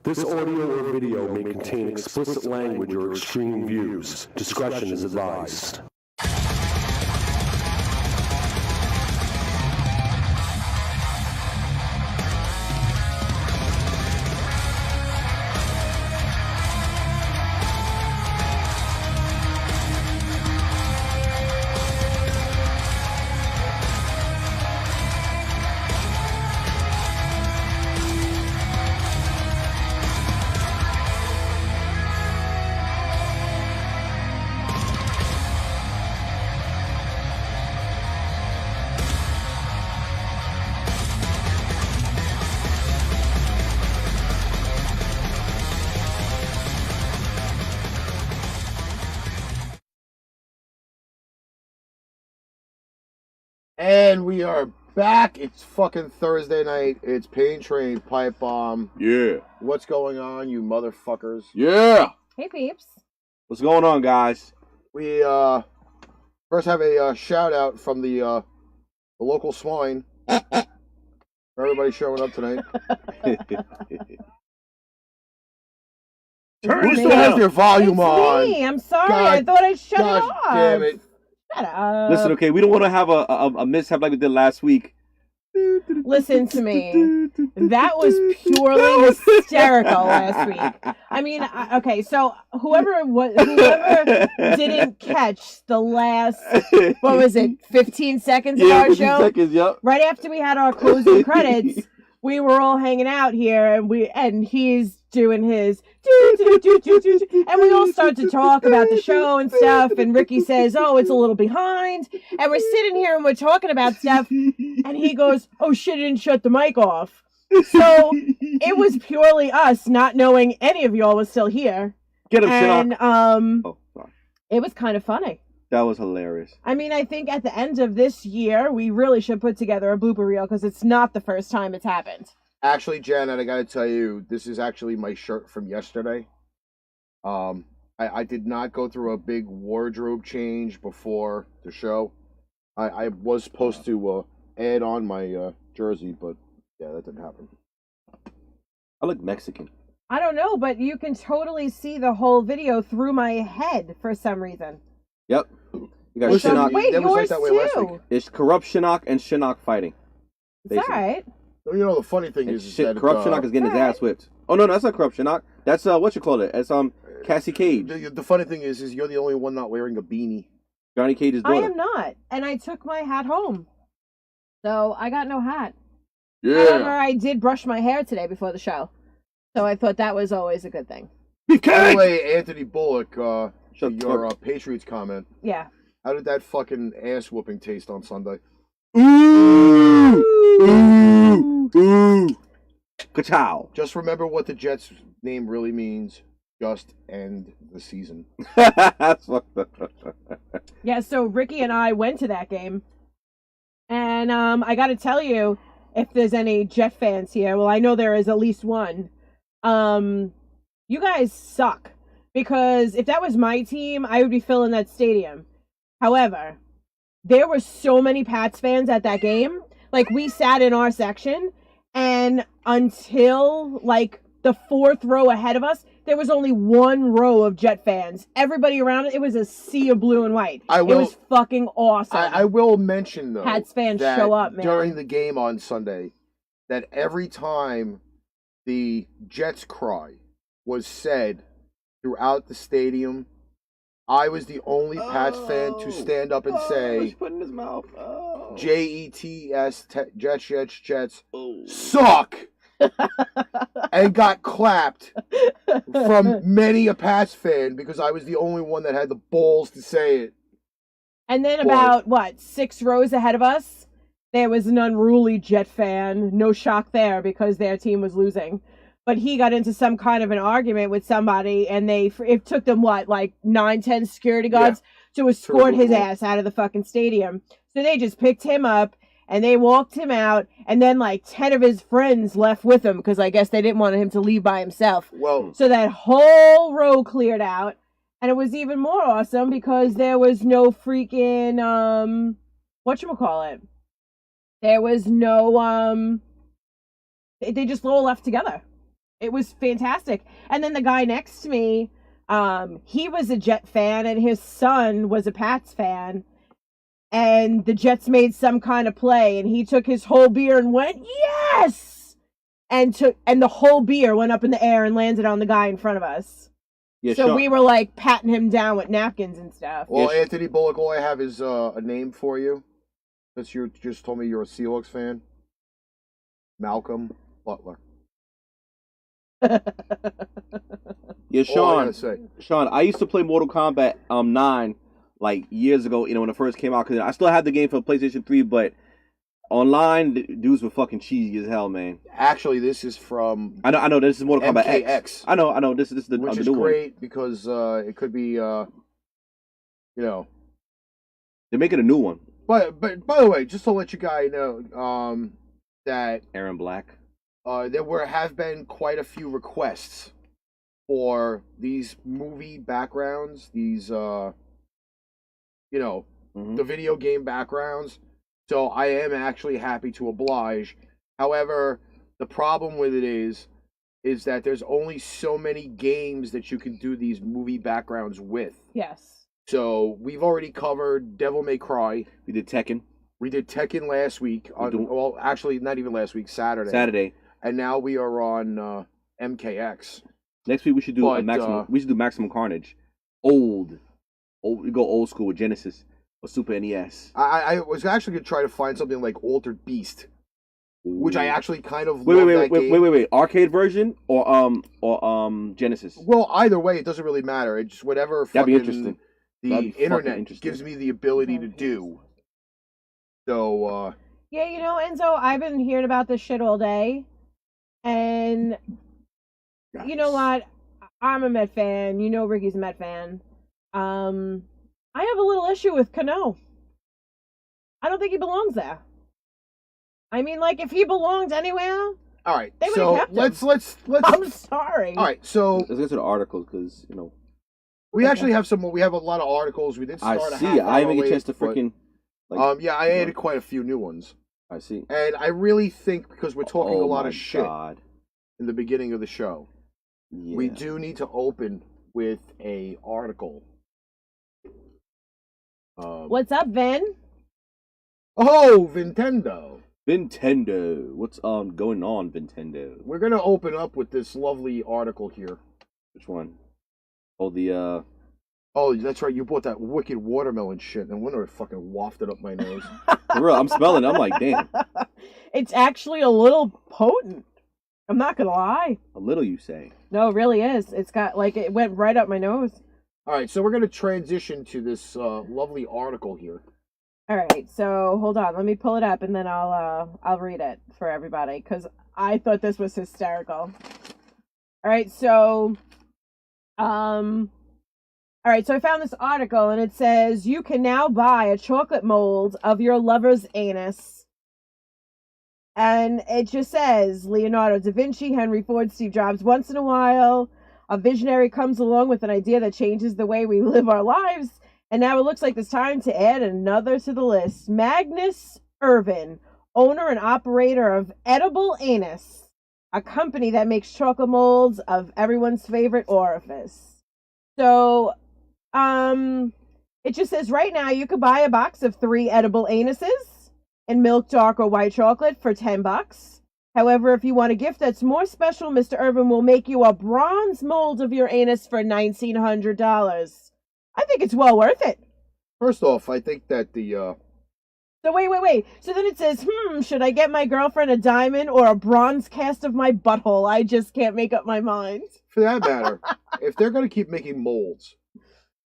This audio or video may contain explicit language or extreme views. Discretion is advised. And we are back. It's fucking Thursday night. It's Pain Train Pipe Bomb. Yeah. What's going on, you motherfuckers? Yeah. Hey, peeps. What's going on, guys? We first have a shout out from the local swine for everybody showing up tonight. Who still has their volume on? Me. I'm sorry. God, I thought I shut it Gosh off. damn it. Shut up. Listen, okay, we don't want to have a mishap like we did last week. Listen to me. That was purely hysterical last week. I mean, okay, so whoever didn't catch the last, what was it, 15 seconds of our 15 show? seconds, yep. Right after we had our closing credits, we were all hanging out here, and he's doing his and we all start to talk about the show and stuff, and Ricky says, oh, it's a little behind, and we're sitting here and we're talking about stuff, and he goes, oh shit, I didn't shut the mic off. So it was purely us not knowing any of y'all was still here. Get him, and oh, sorry. It was kind of funny. That was hilarious. I mean, I think at the end of this year, we really should put together a blooper reel, because it's not the first time it's happened. Actually, Janet, I gotta tell you, this is actually my shirt from yesterday. I did not go through a big wardrobe change before the show. I was supposed to add on my jersey, but yeah, that didn't happen. I look Mexican. I don't know, but you can totally see the whole video through my head for some reason. Yep. You got Listen, Shinnok. Wait, that was like yours that way last week. too. It's Corrupt Shinnok and Shinnok fighting. It's all right. You know, the funny thing And is that Corrupt Shinnok is getting his ass whipped. Oh no, that's not Corrupt Shinnok. That's what you call it. It's Cassie Cage. The funny thing is you're the only one not wearing a beanie. Johnny Cage's I daughter. am not, and I took my hat home, so I got no hat. Yeah. However, I did brush my hair today before the show, so I thought that was always a good thing. By the way, Anthony Bullock, Shut your Patriots comment. Yeah. How did that fucking ass whooping taste on Sunday? Ooh. Ooh. Ooh. Ka-chow. Just remember what the Jets name really means. Just end the season. That's fucked up. Yeah, so Ricky and I went to that game, and I got to tell you, if there's any Jet fans here, well, I know there is at least one. You guys suck, because if that was my team, I would be filling that stadium. However, there were so many Pats fans at that game. Like, we sat in our section, and until, like, the fourth row ahead of us, there was only one row of Jet fans. Everybody around it was a sea of blue and white. It was fucking awesome. I will mention, though, Pats fans that show up, man. during the game on Sunday, that every time the Jets cry was said throughout the stadium, I was the only Pats fan to stand up and say, put in his mouth. Oh. Jets, Jets, suck! And got clapped from many a Pats fan because I was the only one that had the balls to say it. And then about, 6 rows ahead of us, there was an unruly Jet fan. No shock there because their team was losing. But he got into some kind of an argument with somebody, and it took them, 9-10 security guards to escort his ass out of the fucking stadium. So they just picked him up, and they walked him out, and then 10 of his friends left with him, because I guess they didn't want him to leave by himself. Well, so that whole row cleared out, and it was even more awesome because there was no freaking, whatchamacallit? There was no, they just all left together. It was fantastic. And then the guy next to me, he was a Jet fan, and his son was a Pats fan. And the Jets made some kind of play, and he took his whole beer and went, yes! And the whole beer went up in the air and landed on the guy in front of us. Yeah, So Sean, we were like patting him down with napkins and stuff. Well, Yes. Anthony Bullock, all I have is a name for you. Since you just told me you're a Seahawks fan. Malcolm Butler. yeah, All I Sean. gotta say. Sean, I used to play Mortal Kombat 9 like years ago. You know, when it first came out, because I still had the game for PlayStation 3, but online, the dudes were fucking cheesy as hell, man. Actually, this is from I know. This is Mortal Kombat X. MKX. I know. This is the Which the is new one. great because it could be, you know. They're making a new one. But by the way, just to let you guys know, that Aaron Black. there have been quite a few requests for these movie backgrounds, these you know, Mhm. the video game backgrounds. So I am actually happy to oblige. However, the problem with it is that there's only so many games that you can do these movie backgrounds with. Yes. So we've already covered Devil May Cry. We did Tekken We did Tekken last week. Well, actually, not even last week, Saturday. And now we are on MKX. Next week we should do But, a maximum. We should do Maximum Carnage. Old. We go old school with Genesis or Super NES. I was actually going to try to find something like Altered Beast, which I actually kind of Wait, love wait, that wait, game. wait, wait, wait. Arcade version or Genesis? Well, either way, it doesn't really matter. It's just whatever That'd be fucking interesting. the That'd be fucking internet interesting. gives me the ability to do. So, Yeah, you know, Enzo, I've been hearing about this shit all day. And you know what? I'm a Met fan. You know Ricky's a Met fan. I have a little issue with Cano. I don't think he belongs there. I mean, like, if he belonged anywhere, all right. They would've So kept him. let's. I'm sorry. All right. So Let's get to the articles because we actually have some. We have a lot of articles. We did I start. see. A half I hour even get a late, chance to but, freaking. yeah, I added quite a few new ones, I see. and I really think because we're talking a lot my of shit God. in the beginning of the show, Yeah. we do need to open with a article. What's up, Vin? Oh, Nintendo. Nintendo. What's going on, Nintendo? We're gonna open up with this lovely article here. Which one? Oh, the Oh, that's right. You bought that wicked watermelon shit, and wonder it fucking wafted up my nose. for real. I'm smelling it. I'm like, damn. It's actually a little potent. I'm not gonna lie. A little, you say. No, it really is. It's got, like, it went right up my nose. All right, so we're gonna transition to this lovely article here. All right, so hold on. Let me pull it up, and then I'll read it for everybody because I thought this was hysterical. All right, so I found this article, and it says you can now buy a chocolate mold of your lover's anus, and it just says Leonardo da Vinci, Henry Ford, Steve Jobs. Once in a while, a visionary comes along with an idea that changes the way we live our lives. And now it looks like it's time to add another to the list. Magnus Irvin, owner and operator of Edible Anus, a company that makes chocolate molds of everyone's favorite orifice. So, it just says right now you could buy a box of 3 edible anuses in milk, dark, or white chocolate for $10. However, if you want a gift that's more special, Mr. Irvin will make you a bronze mold of your anus for $1,900. I think it's well worth it. First off, I think that the So wait. So then it says, should I get my girlfriend a diamond or a bronze cast of my butthole? I just can't make up my mind. for that matter, if they're gonna keep making molds,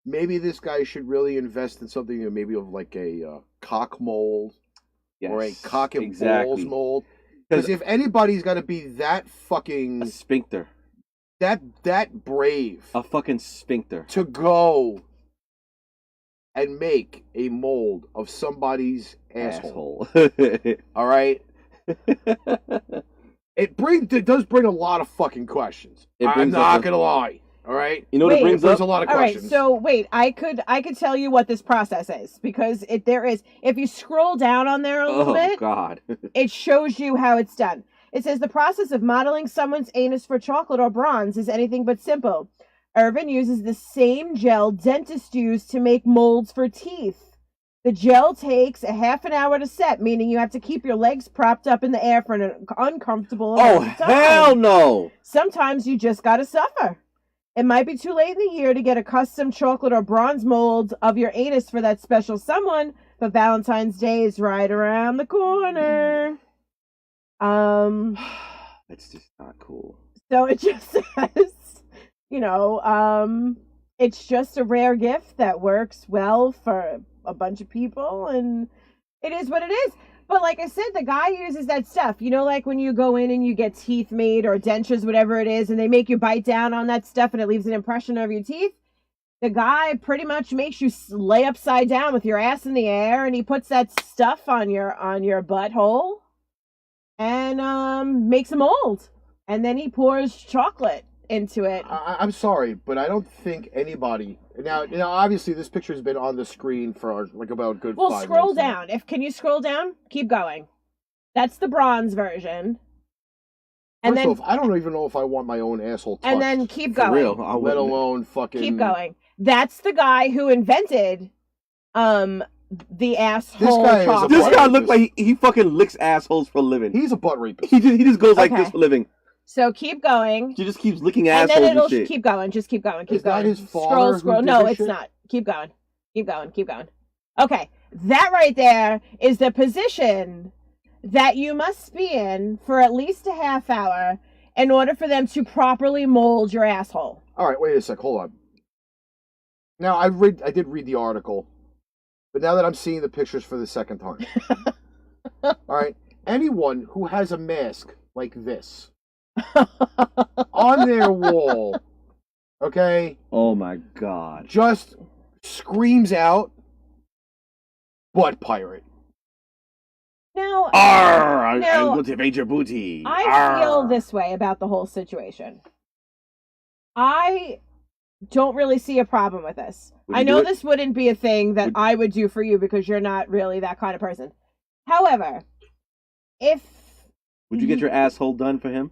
maybe this guy should really invest in something maybe of like a cock mold or a cock and balls mold. Because if anybody's got to be that fucking a sphincter, that brave, a fucking sphincter to go and make a mold of somebody's asshole. All right, it does bring a lot of fucking questions. I'm not gonna lie. All right, You know what it brings up? a lot of All right, questions. so wait, I could tell you what this process is because there is. If you scroll down on there a little Oh bit, God. it shows you how it's done. It says the process of modeling someone's anus for chocolate or bronze is anything but simple. Irvin uses the same gel dentists use to make molds for teeth. The gel takes a half an hour to set, meaning you have to keep your legs propped up in the air for an uncomfortable Oh, amount of time. hell no. Sometimes you just gotta suffer. It might be too late in the year to get a custom chocolate or bronze mold of your anus for that special someone, but Valentine's Day is right around the corner. That's just not cool. So it just says, it's just a rare gift that works well for a bunch of people, and it is what it is. But like I said, the guy uses that stuff. Like when you go in and you get teeth made or dentures, whatever it is, and they make you bite down on that stuff and it leaves an impression of your teeth. The guy pretty much makes you lay upside down with your ass in the air, and he puts that stuff on your butthole and makes a mold. And then he pours chocolate into it. I'm sorry, but I don't think anybody now. Obviously, this picture has been on the screen for like about good. Well, 5 scroll minutes now. down. Can you scroll down? Keep going. That's the bronze version. And First then off, I don't even know if I want my own asshole touched. and then keep For going. real. I let wouldn't. alone fucking Keep going. That's the guy who invented the asshole This guy is a chocolate. This guy What? looks like he fucking licks assholes for a living. He's a butt rapist. He just goes like Okay. this for a living. So keep going. He just keeps licking And assholes then and, it'll shit. keep going. Just keep going. Keep Is that going. his father who Scroll. did No, this it's shit? not. Keep going. Keep going. Keep going. Okay. That right there is the position that you must be in for at least a half hour in order for them to properly mold your asshole. All right, wait a sec. Hold on. Now I did read the article, but now that I'm seeing the pictures for the second time, all right. Anyone who has a mask like this on their wall, okay, Oh my god. just screams out, "Butt pirate." Now, Arr! I'm Now, going to invade your booty. I feel Arr. this way about the whole situation. I don't really see a problem with this. Would I you know do it? this wouldn't be a thing that Would- I would do for you because you're not really that kind of person. However, if Would you get your asshole done for him?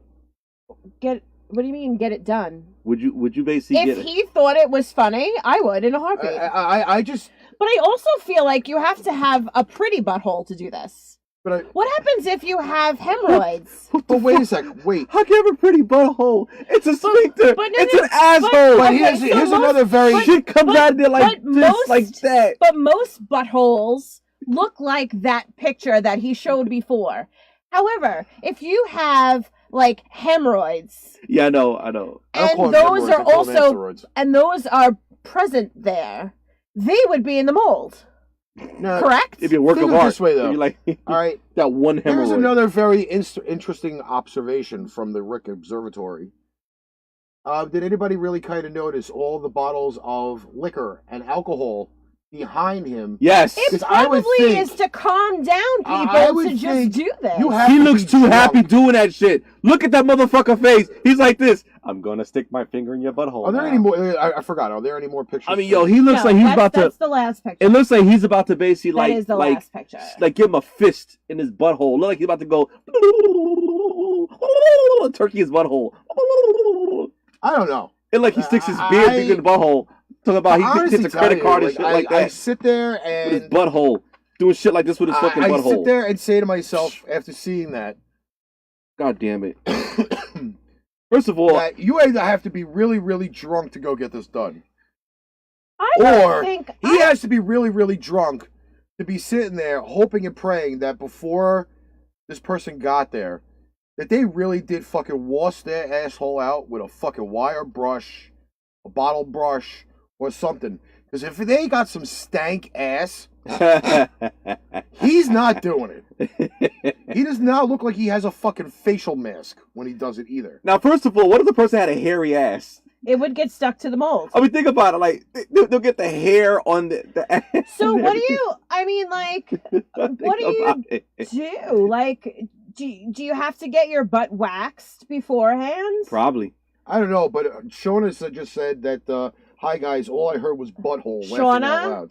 what do you mean get it done? Would you basically If get he thought it was funny, I would in a heartbeat. I just, But I also feel like you have to have a pretty butthole to do this. but What happens if you have hemorrhoids? but wait a sec. Wait. How can you have a pretty butthole? It's a sphincter. but no, It's no, an asshole. But Okay, here's so here's most- another very. Shit comes but- out of there like but this, most- like that. But most buttholes look like that picture that he showed before. However, if you have like hemorrhoids Yeah, I know. I don't and call them those hemorrhoids, are I call them also asteroids. and those are present there, they would be in the mold. No, Correct? It'd be a work Think of of it art. this way, though. It'd be like all right. that one Here's hemorrhoid. another very interesting observation from the Rick Observatory. Did anybody really kind of notice all the bottles of liquor and alcohol behind him? Yes. It 'Cause I would probably think- is to calm down I people would to just think do this. you have He to looks be too drunk. happy doing that shit. Look at that motherfucker face. He's like this. I'm gonna stick my finger in your butthole. Are there now." any more? I forgot. Are there any more pictures? I mean, yo, he looks No, like he's that's, about to. That's the last picture. It looks like he's about to basically That is the last picture. like give him a fist in his butthole. Look like he's about to go turkey his butthole. I don't know. And like he sticks his beard I- in the butthole. Talking about he Honestly hits a tell credit you, card and shit like I that sit there with his and butthole, doing shit like this with his fucking I butthole. sit there and say to myself after seeing that, God damn it! First of all, that you either have to be really, really drunk to go get this done, I don't or think he has to be really, really drunk to be sitting there hoping and praying that before this person got there, that they really did fucking wash their asshole out with a fucking wire brush, a bottle brush, or something. Because if they got some stank ass, he's not doing it. He does not look like he has a fucking facial mask when he does it either. Now, first of all, what if the person had a hairy ass? it would get stuck to the mold. I mean, think about it. Like they'll get the hair on the ass. So and what do everything. you? I mean, like, Think what do you about it. do? Like, do you have to get your butt waxed beforehand? Probably. I don't know, but Shona just said that, hi guys, all I heard was butthole laughing Shauna? out loud.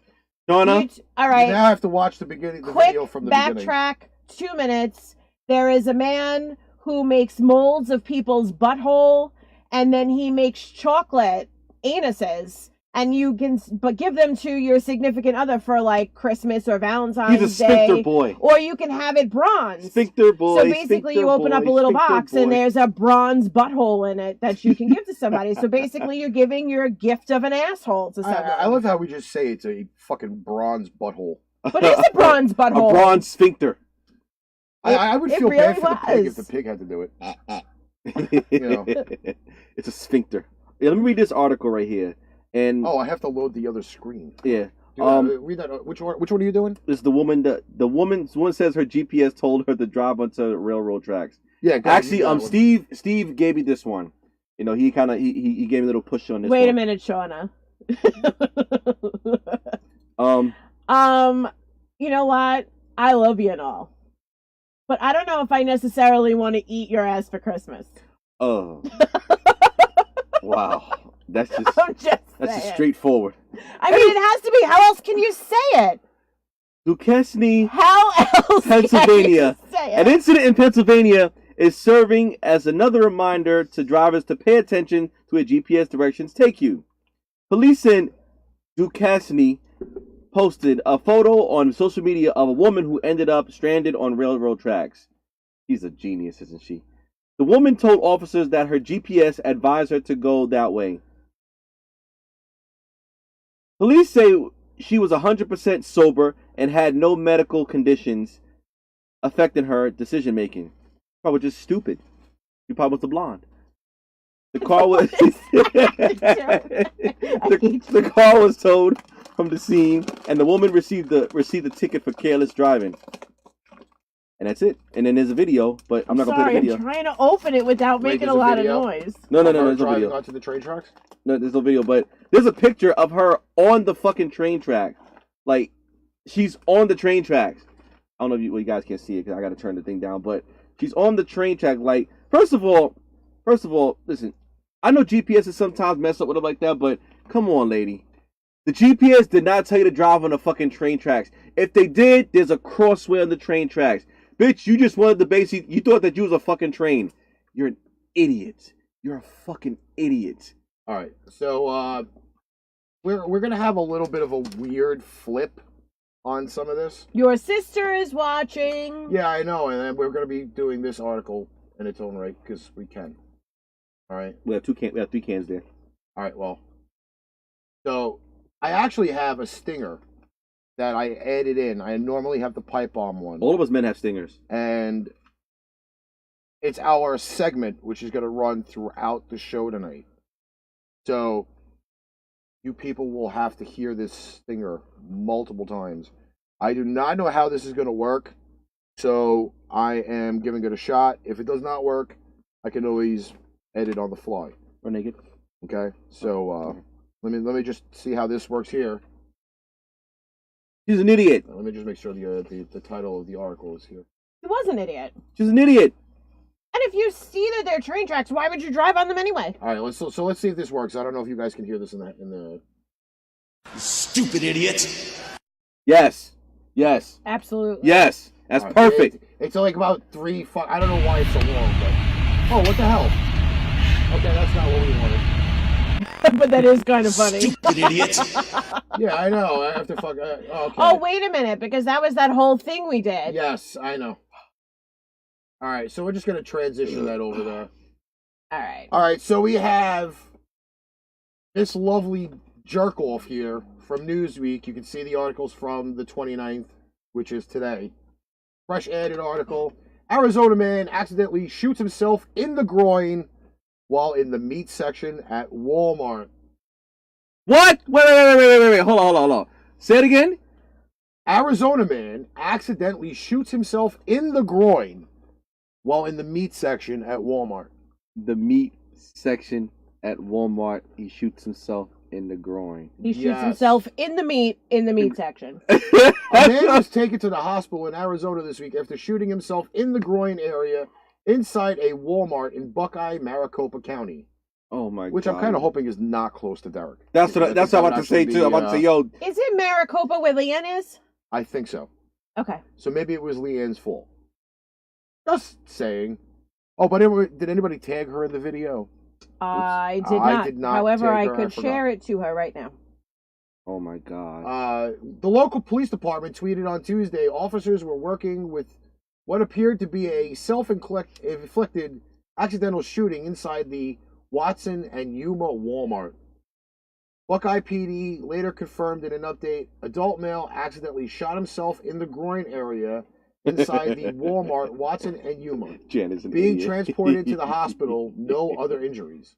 Shauna, All You right. now have to watch the beginning, the Quick video from the beginning. backtrack. 2 minutes. There is a man who makes molds of people's butthole, and then he makes chocolate anuses, and you can but give them to your significant other for like Christmas or Valentine's He's a Day. sphincter boy. Or you can have it bronze. Sphincter boy. So basically, you open up a little box and there's a bronze butthole in it that you can give to somebody. So basically, you're giving your gift of an asshole to someone. I love how we just say it's a fucking bronze butthole. But it's a bronze butthole. A bronze sphincter. I would it feel really bad for the pig if was. the pig had to do it. You know. It's a sphincter. Yeah, let me read this article right here. And Oh, I have to load the other screen. yeah, Read that. Which one are you doing? this is the woman. The woman says her GPS told her to drive onto railroad tracks. Yeah, go ahead, Actually, you got one. Steve gave me this one. You know, he gave me a little push on this. Wait a one. minute, Shauna. You know what? I love you and all. But I don't know if I necessarily want to eat your ass for Christmas. Oh, wow, that's just I'm just that's saying. just straightforward. I mean, it has to be. How else can you say it? Duquesne, How else Pennsylvania. can you say an it? incident in Pennsylvania is serving as another reminder to drivers to pay attention to where GPS directions take you. Police in Duquesne posted a photo on social media of a woman who ended up stranded on railroad tracks. She's a genius, isn't she? The woman told officers that her GPS advised her to go that way. Police say she was 100% sober and had no medical conditions affecting her decision making. Probably just stupid. She probably was a blonde. The car was the car was towed from the scene, and the woman received the ticket for careless driving. And that's it. And then there's a video, but I'm not gonna play the video. I'm trying to open it without Wait, making there's a a lot video? of noise. No, Her there's no driving video. onto the train tracks. No, there's no video, but there's a picture of her on the fucking train track. Like, she's on the train tracks. I don't know if you guys can see it because I got to turn the thing down, but she's on the train track. Like, first of all, listen, I know GPS is sometimes mess up with it like that, but come on, lady. The GPS did not tell you to drive on the fucking train tracks. If they did, there's a crossway on the train tracks. Bitch, you just wanted the you thought that you was a fucking train. You're an idiot. You're a fucking idiot. All right, so we're gonna have a little bit of a weird flip on some of this. Your sister is watching. Yeah, I know, and then we're gonna be doing this article in its own right because we can. All right. We have 3 cans there. All right. Well, so I actually have a stinger that I added in. I normally have the pipe bomb one, All of us men have stingers. and it's our segment which is gonna run throughout the show tonight. So you people will have to hear this stinger multiple times. I do not know how this is going to work, so I am giving it a shot. If it does not work, I can always edit on the fly. Or naked. Okay, so let me just see how this works here. She's an idiot. Let me just make sure the title of the article is here. He was an idiot. She's an idiot. And if you see that they're train tracks, why would you drive on them anyway? All right, let's see if this works. I don't know if you guys can hear this in the. Stupid idiot. Yes. Absolutely. Yes. That's All right, perfect. It's like about 3. I don't know why it's so long, but oh, what the hell? Okay, that's not what we wanted. But that is kind of funny. Stupid idiot. Yeah, I know. I have to fuck. Okay. Oh, wait a minute, because that was that whole thing we did. Yes, I know. All right, so we're just gonna transition that over there. All right. All right, so we have this lovely jerk off here from Newsweek. You can see the articles from the 29th, which is today. Fresh added article. Arizona man accidentally shoots himself in the groin while in the meat section at Walmart. What? Wait. Hold on. Say it again. Arizona man accidentally shoots himself in the groin while in the meat section at Walmart. The meat section at Walmart. He shoots himself in the groin. He shoots Yes. himself in the meat section. A man was taken to the hospital in Arizona this week after shooting himself in the groin area inside a Walmart in Buckeye, Maricopa County, Oh my god. which I'm kind of hoping is not close to Derek. That's what I'm that about would to say actually too. I'm about to say, yo, Is it Maricopa where Leanne is? I think so. Okay. So maybe it was Leanne's fault. Just saying. Oh, but did anybody tag her in the video? I I did did not. not However, tag I her, I could forgot. share it to her right now. Oh my god. The local police department tweeted on Tuesday officers were working with what appeared to be a self-inflicted accidental shooting inside the Watson and Yuma Walmart. Buckeye PD later confirmed in an update, adult male accidentally shot himself in the groin area inside the Walmart Watson and Yuma. Jen is an Being idiot. transported to the hospital, no other injuries.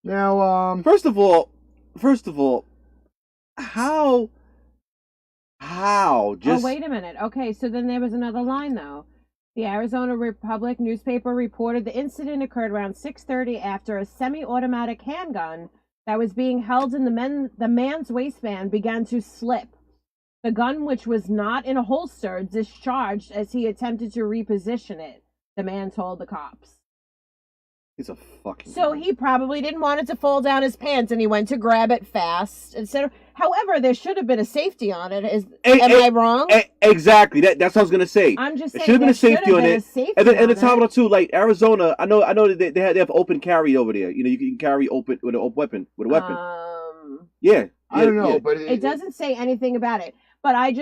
Now, First of all, how just Oh, wait a minute. Okay, so then there was another line, though. The Arizona Republic newspaper reported the incident occurred around 6:30 after a semi-automatic handgun that was being held in the man's waistband began to slip. The gun, which was not in a holster, discharged as he attempted to reposition it, the man told the cops. he's a fucking So he probably didn't want it to fall down his pants, and he went to grab it fast. However, there should have been a safety on it. Am I wrong? Exactly. That's what I was gonna say. I'm just saying It should have been there a safety on been a it. safety And then on the it. top of too, like Arizona, I know that they have open carry over there. You know, you can carry open with a weapon. Yeah. I don't know, yeah. but It doesn't say anything about it. But I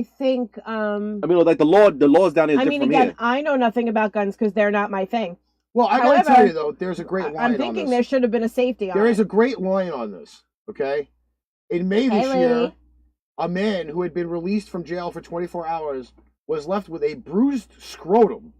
think I mean, like the laws down there is I different mean, from again, here. I know nothing about guns because they're not my thing. well, I gotta However, tell you though, there's a great line I'm on thinking this. there should have been a safety on There it. is a great line on this, okay? In May this Haley. year, a man who had been released from jail for 24 hours was left with a bruised scrotum.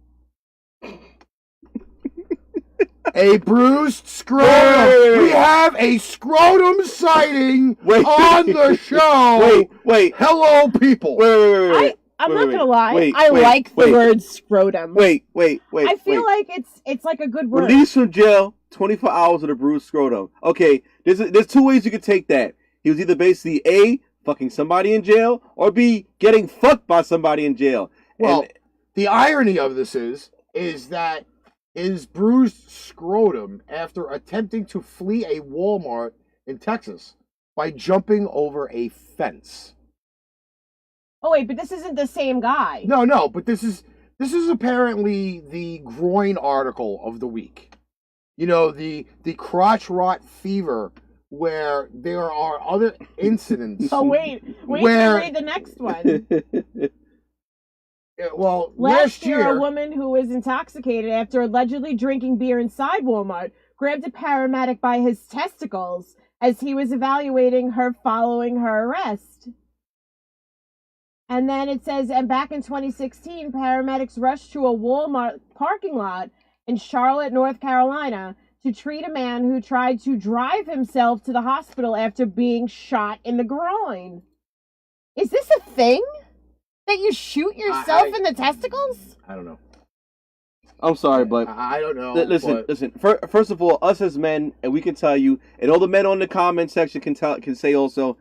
A bruised scrotum. Wait. We have a scrotum sighting Wait. on the show. Wait. Hello, people. Wait. I'm wait, not wait, gonna lie. wait, I wait, like the wait. word scrotum. Wait. I feel wait. like it's like a good word. Released from jail, 24 hours with a bruised scrotum. Okay, there's two ways you could take that. He was either basically A, fucking somebody in jail, or B, getting fucked by somebody in jail. Well, And the irony of this is that his bruised scrotum after attempting to flee a Walmart in Texas by jumping over a fence. Oh wait, but this isn't the same guy. No, but this is apparently the groin article of the week. You know, the crotch rot fever, where there are other incidents. Oh wait Where- to read the next one. Well, Last year, a woman who was intoxicated after allegedly drinking beer inside Walmart grabbed a paramedic by his testicles as he was evaluating her following her arrest. And then it says, and back in 2016, paramedics rushed to a Walmart parking lot in Charlotte, North Carolina, to treat a man who tried to drive himself to the hospital after being shot in the groin. Is this a thing? That you shoot yourself in the testicles? I don't know. I'm sorry, but I don't know. listen. but- First of all, us as men, and we can tell you, and all the men on the comment section can say also,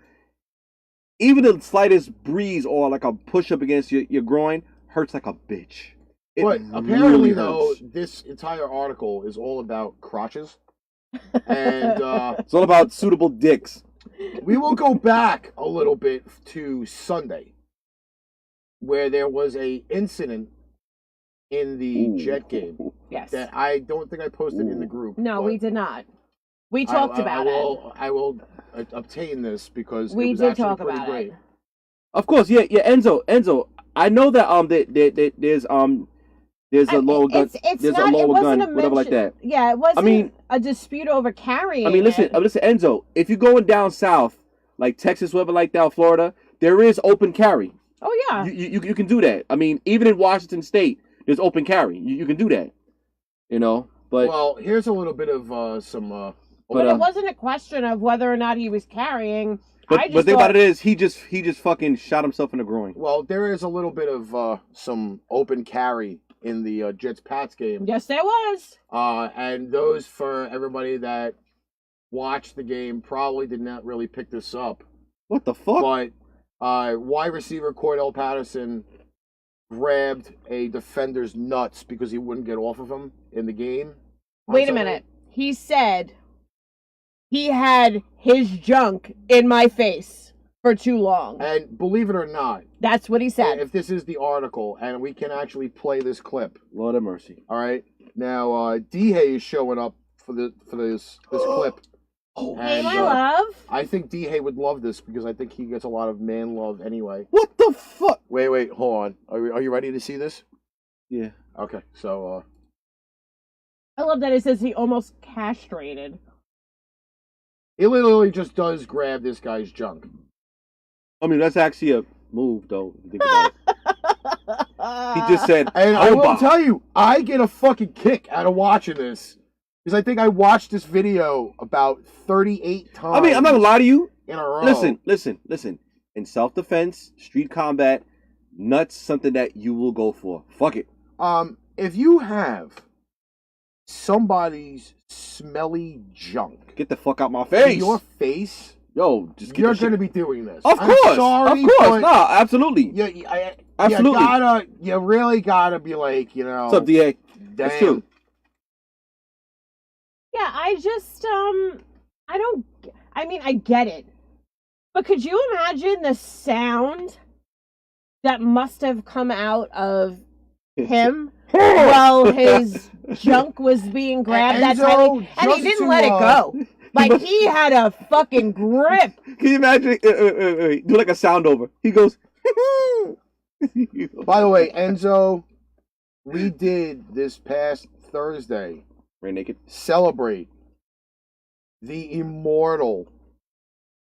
even the slightest breeze or like a push up against your groin hurts like a bitch. It But really apparently, though, hurts. this entire article is all about crotches. And It's all about suitable dicks. we will go back a little bit to Sunday, where there was a incident in the Jet game Yes. that I don't think I posted in the group. No, but we did not. We talked about it. I will obtain this because We it was did actually talk pretty about great. it. Of course, yeah. Enzo. I know that there's a lower gun. It's There's not, a lower it wasn't gun, a whatever like mention- that. Yeah, it wasn't mean- a dispute over carrying. I mean, listen, it. Enzo. If you're going down south, like Texas, whatever like that, Florida, there is open carry. Oh yeah. You can do that. I mean, even in Washington State, there's open carry. You can do that. You know, but Well, here's a little bit of some. but but, it wasn't a question of whether or not he was carrying. I but just the thing thought, about it is, he just fucking shot himself in the groin. Well, there is a little bit of some open carry in the Jets Pats game. yes, there was. And those for everybody that watched the game probably did not really pick this up. What the fuck? But wide receiver Cordell Patterson grabbed a defender's nuts because he wouldn't get off of him in the game. on Wait a Sunday. minute. He said he had his junk in my face for too long. And believe it or not, That's what he said. if this is the article and we can actually play this clip, Lord have mercy. all right, Now, D-Hay is showing up for this clip. Oh, Hey, And, my love. I think D-Hay would love this because I think he gets a lot of man love anyway. what the fuck? Wait, hold on. Are you ready to see this? Yeah. Okay, so I love that it says he almost castrated. he literally just does grab this guy's junk. I mean, that's actually a move, though. If you think about it. He just said, And I will "Oba." tell you, I get a fucking kick out of watching this. Because I think I watched this video about 38 times. I mean, I'm not gonna lie to you. in a row. Listen. In self-defense, street combat, nuts something that you will go for. Fuck it. If you have somebody's smelly junk Get the fuck out my in face. your face, Yo, just get you're the going to shit. be doing this. Of I'm course. sorry, of course. but No, absolutely. Absolutely. you really gotta be like, you know. What's up, DA? Damn. That's true. Yeah, I just, I get it. But could you imagine the sound that must have come out of him while his junk was being grabbed that Enzo, time? And he just didn't to, let it go. Like, he had a fucking grip. Can you imagine? Do like a sound over. He goes. By the way, Enzo, we did this past Thursday Ran naked. celebrate the immortal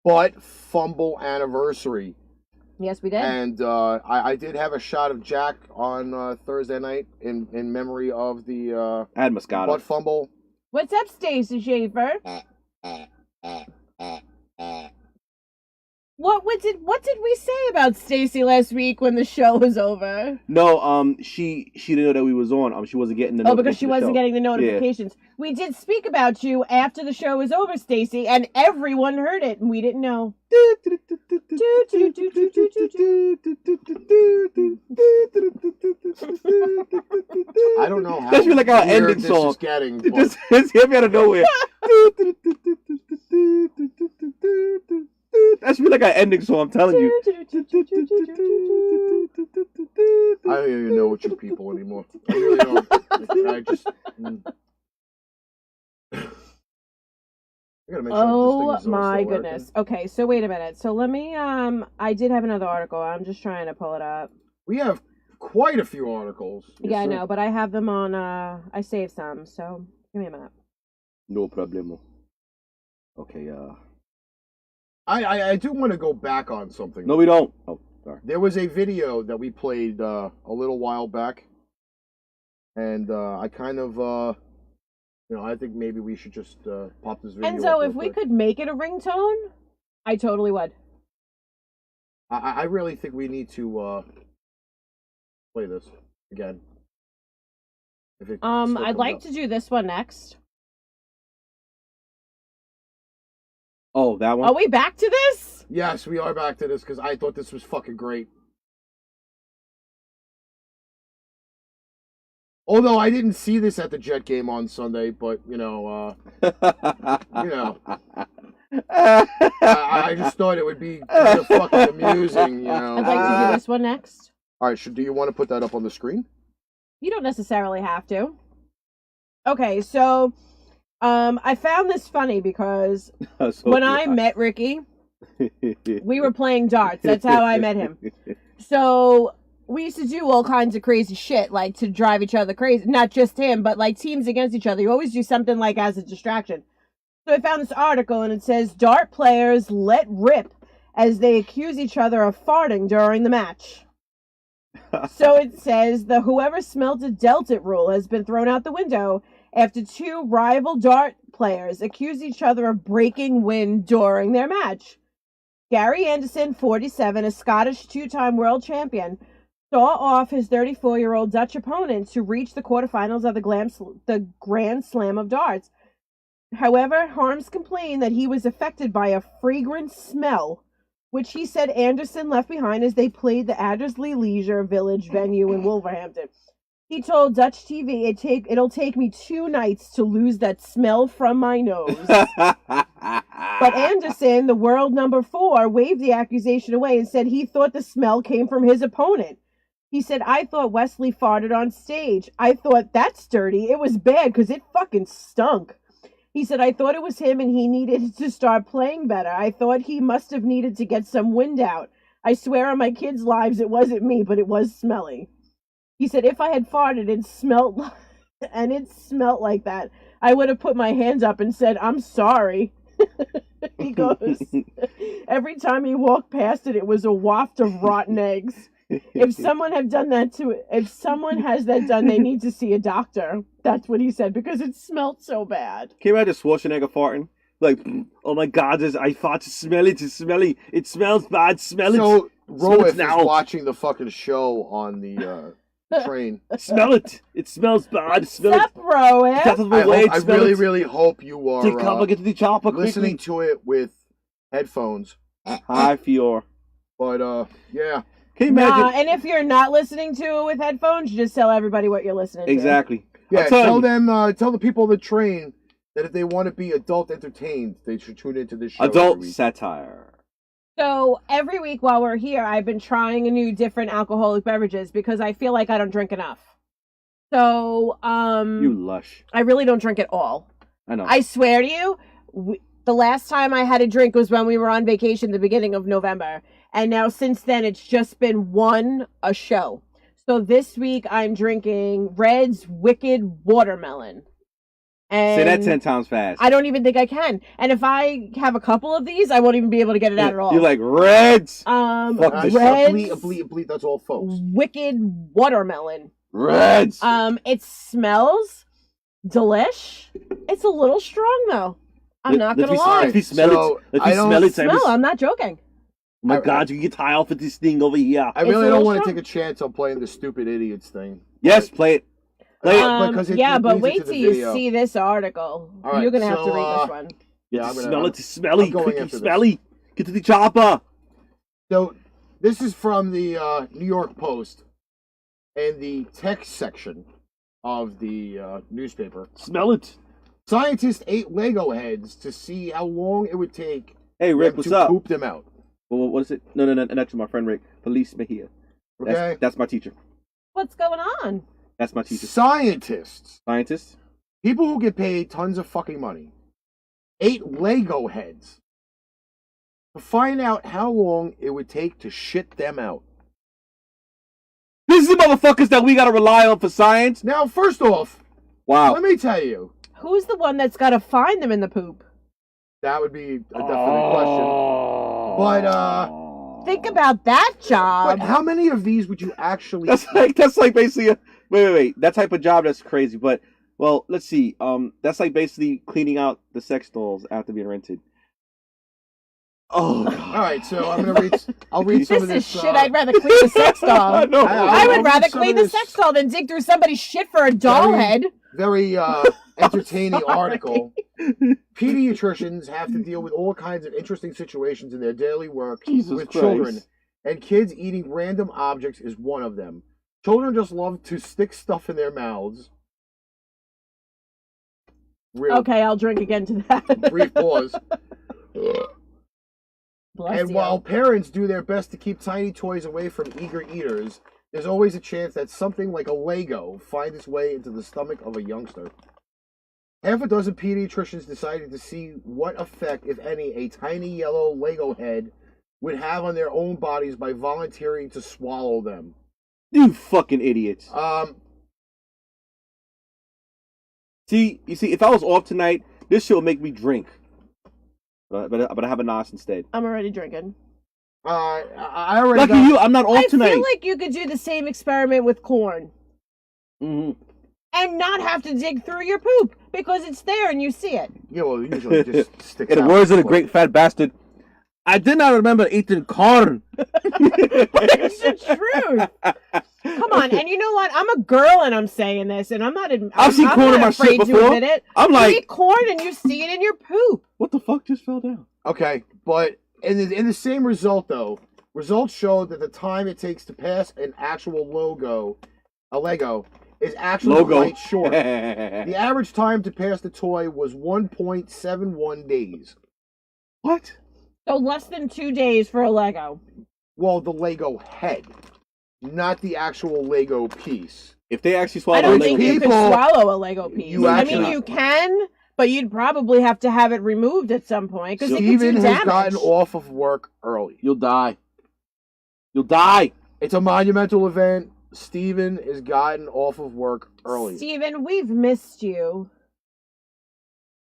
butt fumble anniversary. Yes, we did. And I did have a shot of Jack on Thursday night in memory of the I had Moscato. butt fumble. What's up, Stacey Schaefer? What did we say about Stacey last week when the show was over? No, she didn't know that we was on. She wasn't getting the. Oh, because she wasn't show. getting the notifications. We did speak about you after the show was over, Stacey, and everyone heard it, and we didn't know. I don't know how That should be like our weird ending this song. is getting. It but just hit me out of nowhere. That should be like our ending song. I'm telling you. I don't even know what you people anymore. I really don't. I just. I gotta make sure Oh this thing is my still working. goodness. Okay, so wait a minute. So let me I did have another article. I'm just trying to pull it up. We have quite a few articles. Yeah, I Yes, sir. know, but I have them on I saved some, so give me a minute. No problemo. Okay. I do want to go back on something. No, we don't. Oh, sorry. There was a video that we played a little while back, and I kind of, I think maybe we should just pop this video. Enzo, up if real we quick. could make it a ringtone, I totally would. I really think we need to play this again. If it still I'd comes like up. to do this one next. Oh, that one. Are we back to this? Yes, we are back to this because I thought this was fucking great. Although I didn't see this at the Jet game on Sunday, but I just thought it would be kind of fucking amusing, I'd like to do this one next. All right, do you want to put that up on the screen? You don't necessarily have to. Okay, so I found this funny because when I met Ricky, we were playing darts. That's how I met him. So we used to do all kinds of crazy shit, like to drive each other crazy. Not just him, but like teams against each other. You always do something like as a distraction. So I found this article and it says dart players let rip as they accuse each other of farting during the match. So it says the whoever smelt it dealt it rule has been thrown out the window after two rival dart players accused each other of breaking wind during their match. Gary Anderson, 47, a Scottish two-time world champion, saw off his 34-year-old Dutch opponent to reach the quarterfinals of the Grand Slam of darts. However, Harms complained that he was affected by a fragrant smell, which he said Anderson left behind as they played the Addersley Leisure Village venue in Wolverhampton. He told Dutch TV, it'll take me 2 nights to lose that smell from my nose. But Anderson, the world number 4, waved the accusation away and said he thought the smell came from his opponent. He said, I thought Wesley farted on stage. I thought, that's dirty. It was bad because it fucking stunk. He said, I thought it was him and he needed to start playing better. I thought he must have needed to get some wind out. I swear on my kids' lives it wasn't me, but it was smelly. He said, if I had farted and it smelt like that, I would have put my hands up and said, I'm sorry. He goes, every time he walked past it, it was a waft of rotten eggs. If someone has that done, they need to see a doctor. That's what he said, because it smelled so bad. Can you imagine Schwarzenegger farting? Like, oh my God, I thought it's smelly, it's smelly. It smells bad, smell it. So Smell it Roif now. is watching the fucking show on the train. Smell it. It smells bad, smell Sup, it. Roif? That's the way I it smells. really hope you are Take cover, get to the chopper listening quickly. to it with headphones. Hi, Fior. But yeah. Can you imagine? Nah, and if you're not listening to it with headphones, just tell everybody what you're listening to. Exactly. Yeah, I'll tell you. tell the people on the train that if they want to be adult entertained, they should tune into this show. Adult every week. satire. So every week while we're here, I've been trying different alcoholic beverages because I feel like I don't drink enough. So, You lush. I really don't drink at all. I know. I swear to you, the last time I had a drink was when we were on vacation the beginning of November. And now since then, it's just been a show. So this week I'm drinking Red's Wicked Watermelon. And Say that 10 times fast. I don't even think I can. And if I have a couple of these, I won't even be able to get it out at all. You're like, Reds! Fuck this Red's bleep, that's all, folks. Wicked Watermelon. Reds! It smells delish. It's a little strong though. I'm not gonna lie. If you smell So, it, if I you don't smell it, Smell, I'm not joking. oh my God, you can get high off of this thing over here. I really It's a don't little want to strong. take a chance on playing the stupid idiots thing. Yes, play it. Play it. Because it Yeah, but leads wait into till the you video. see this article. All right, You're gonna have to so, read this one. Yeah, It's smell it, it's smelly. I'm going Quick, after this. smelly. Get to the chopper. So this is from the New York Post and the text section of the newspaper. Smell it. Scientists ate Lego heads to see how long it would take Hey, Rick, them what's to up? poop them out. What is it? No, next to my friend Rick. Police me here. Okay. That's my teacher. What's going on? That's my teacher. Scientists, Scientist? people who get paid tons of fucking money, ate Lego heads to find out how long it would take to shit them out. This is the motherfuckers that we gotta rely on for science. Now, first off, Wow. let me tell you, Who's the one that's gotta find them in the poop? that would be a definite question. But Think about that job. But how many of these would you actually? That's like basically a, wait. That type of job, that's crazy. But well, let's see. That's like basically cleaning out the sex dolls after being rented. Oh, God. All right, so I'm gonna read. I'll read some This of is this. shit I'd rather clean the sex doll. No. I I'll would read rather some clean of the this sex doll than dig through somebody's shit for a doll Very- head. Very entertaining Sorry. article. Pediatricians have to deal with all kinds of interesting situations in their daily work Jesus with Christ. children, and kids eating random objects is one of them. Children just love to stick stuff in their mouths. Real Okay, I'll drink again to that. brief pause. Bless And you. while parents do their best to keep tiny toys away from eager eaters, there's always a chance that something like a Lego finds its way into the stomach of a youngster. Half a dozen pediatricians decided to see what effect, if any, a tiny yellow Lego head would have on their own bodies by volunteering to swallow them. You fucking idiots. See, if I was off tonight, this shit would make me drink. But I have a Nas instead. I'm already drinking. I already Lucky got- you, I'm not off I tonight. feel like you could do the same experiment with corn Mhm. and not have to dig through your poop because it's there and you see it. Yeah, well, usually it just sticks In the out. words of the great fat bastard, I did not remember eating corn. It's the truth. Come on, and you know what? I'm a girl and I'm saying this, and I'm not. I've seen I'm corn not in my shit afraid to before. admit it. I'm You like, eat corn and you see it in your poop. what the fuck just fell down? Okay, but in the same result, though, results showed that the time it takes to pass an actual a Lego, is actually quite short. The average time to pass the toy was 1.71 days. What? So less than 2 days for a Lego. Well, the Lego head. not the actual Lego piece. If they actually I swallow don't a think Lego you piece, could swallow a Lego piece. You I actually- mean, you can, but you'd probably have to have it removed at some point because it could do Steven has damage. gotten off of work early. you'll die. You'll die. It's a monumental event. Steven has gotten off of work early. Steven, we've missed you.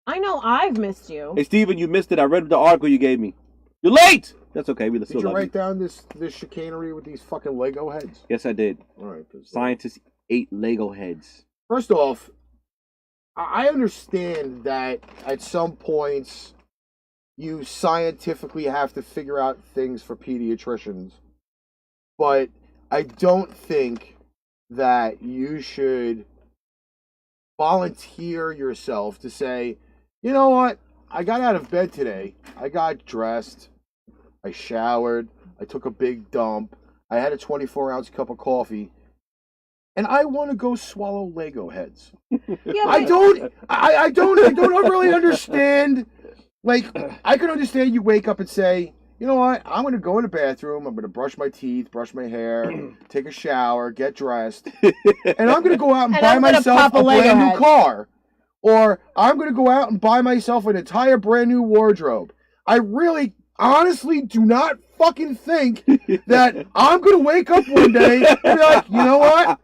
I know I've missed you. Hey, Steven, you missed it. I read the article you gave me. You're late. That's okay. We Did still you love write you. down this chicanery with these fucking Lego heads? Yes, I did. All right. 'Cause, Scientists ate Lego heads. First off, I understand that at some points you scientifically have to figure out things for pediatricians, but I don't think that you should volunteer yourself to say, you know what, I got out of bed today, I got dressed, I showered, I took a big dump, I had a 24-ounce cup of coffee, and I want to go swallow Lego heads. Yeah, I don't really understand. Like, I can understand you wake up and say, you know what, I'm going to go in the bathroom, I'm going to brush my teeth, brush my hair, take a shower, get dressed, and I'm going to go out and And buy I'm gonna myself pop a a Lego brand new head. car. Or I'm going to go out and buy myself an entire brand new wardrobe. I really, honestly do not fucking think that I'm going to wake up one day and be like, you know what?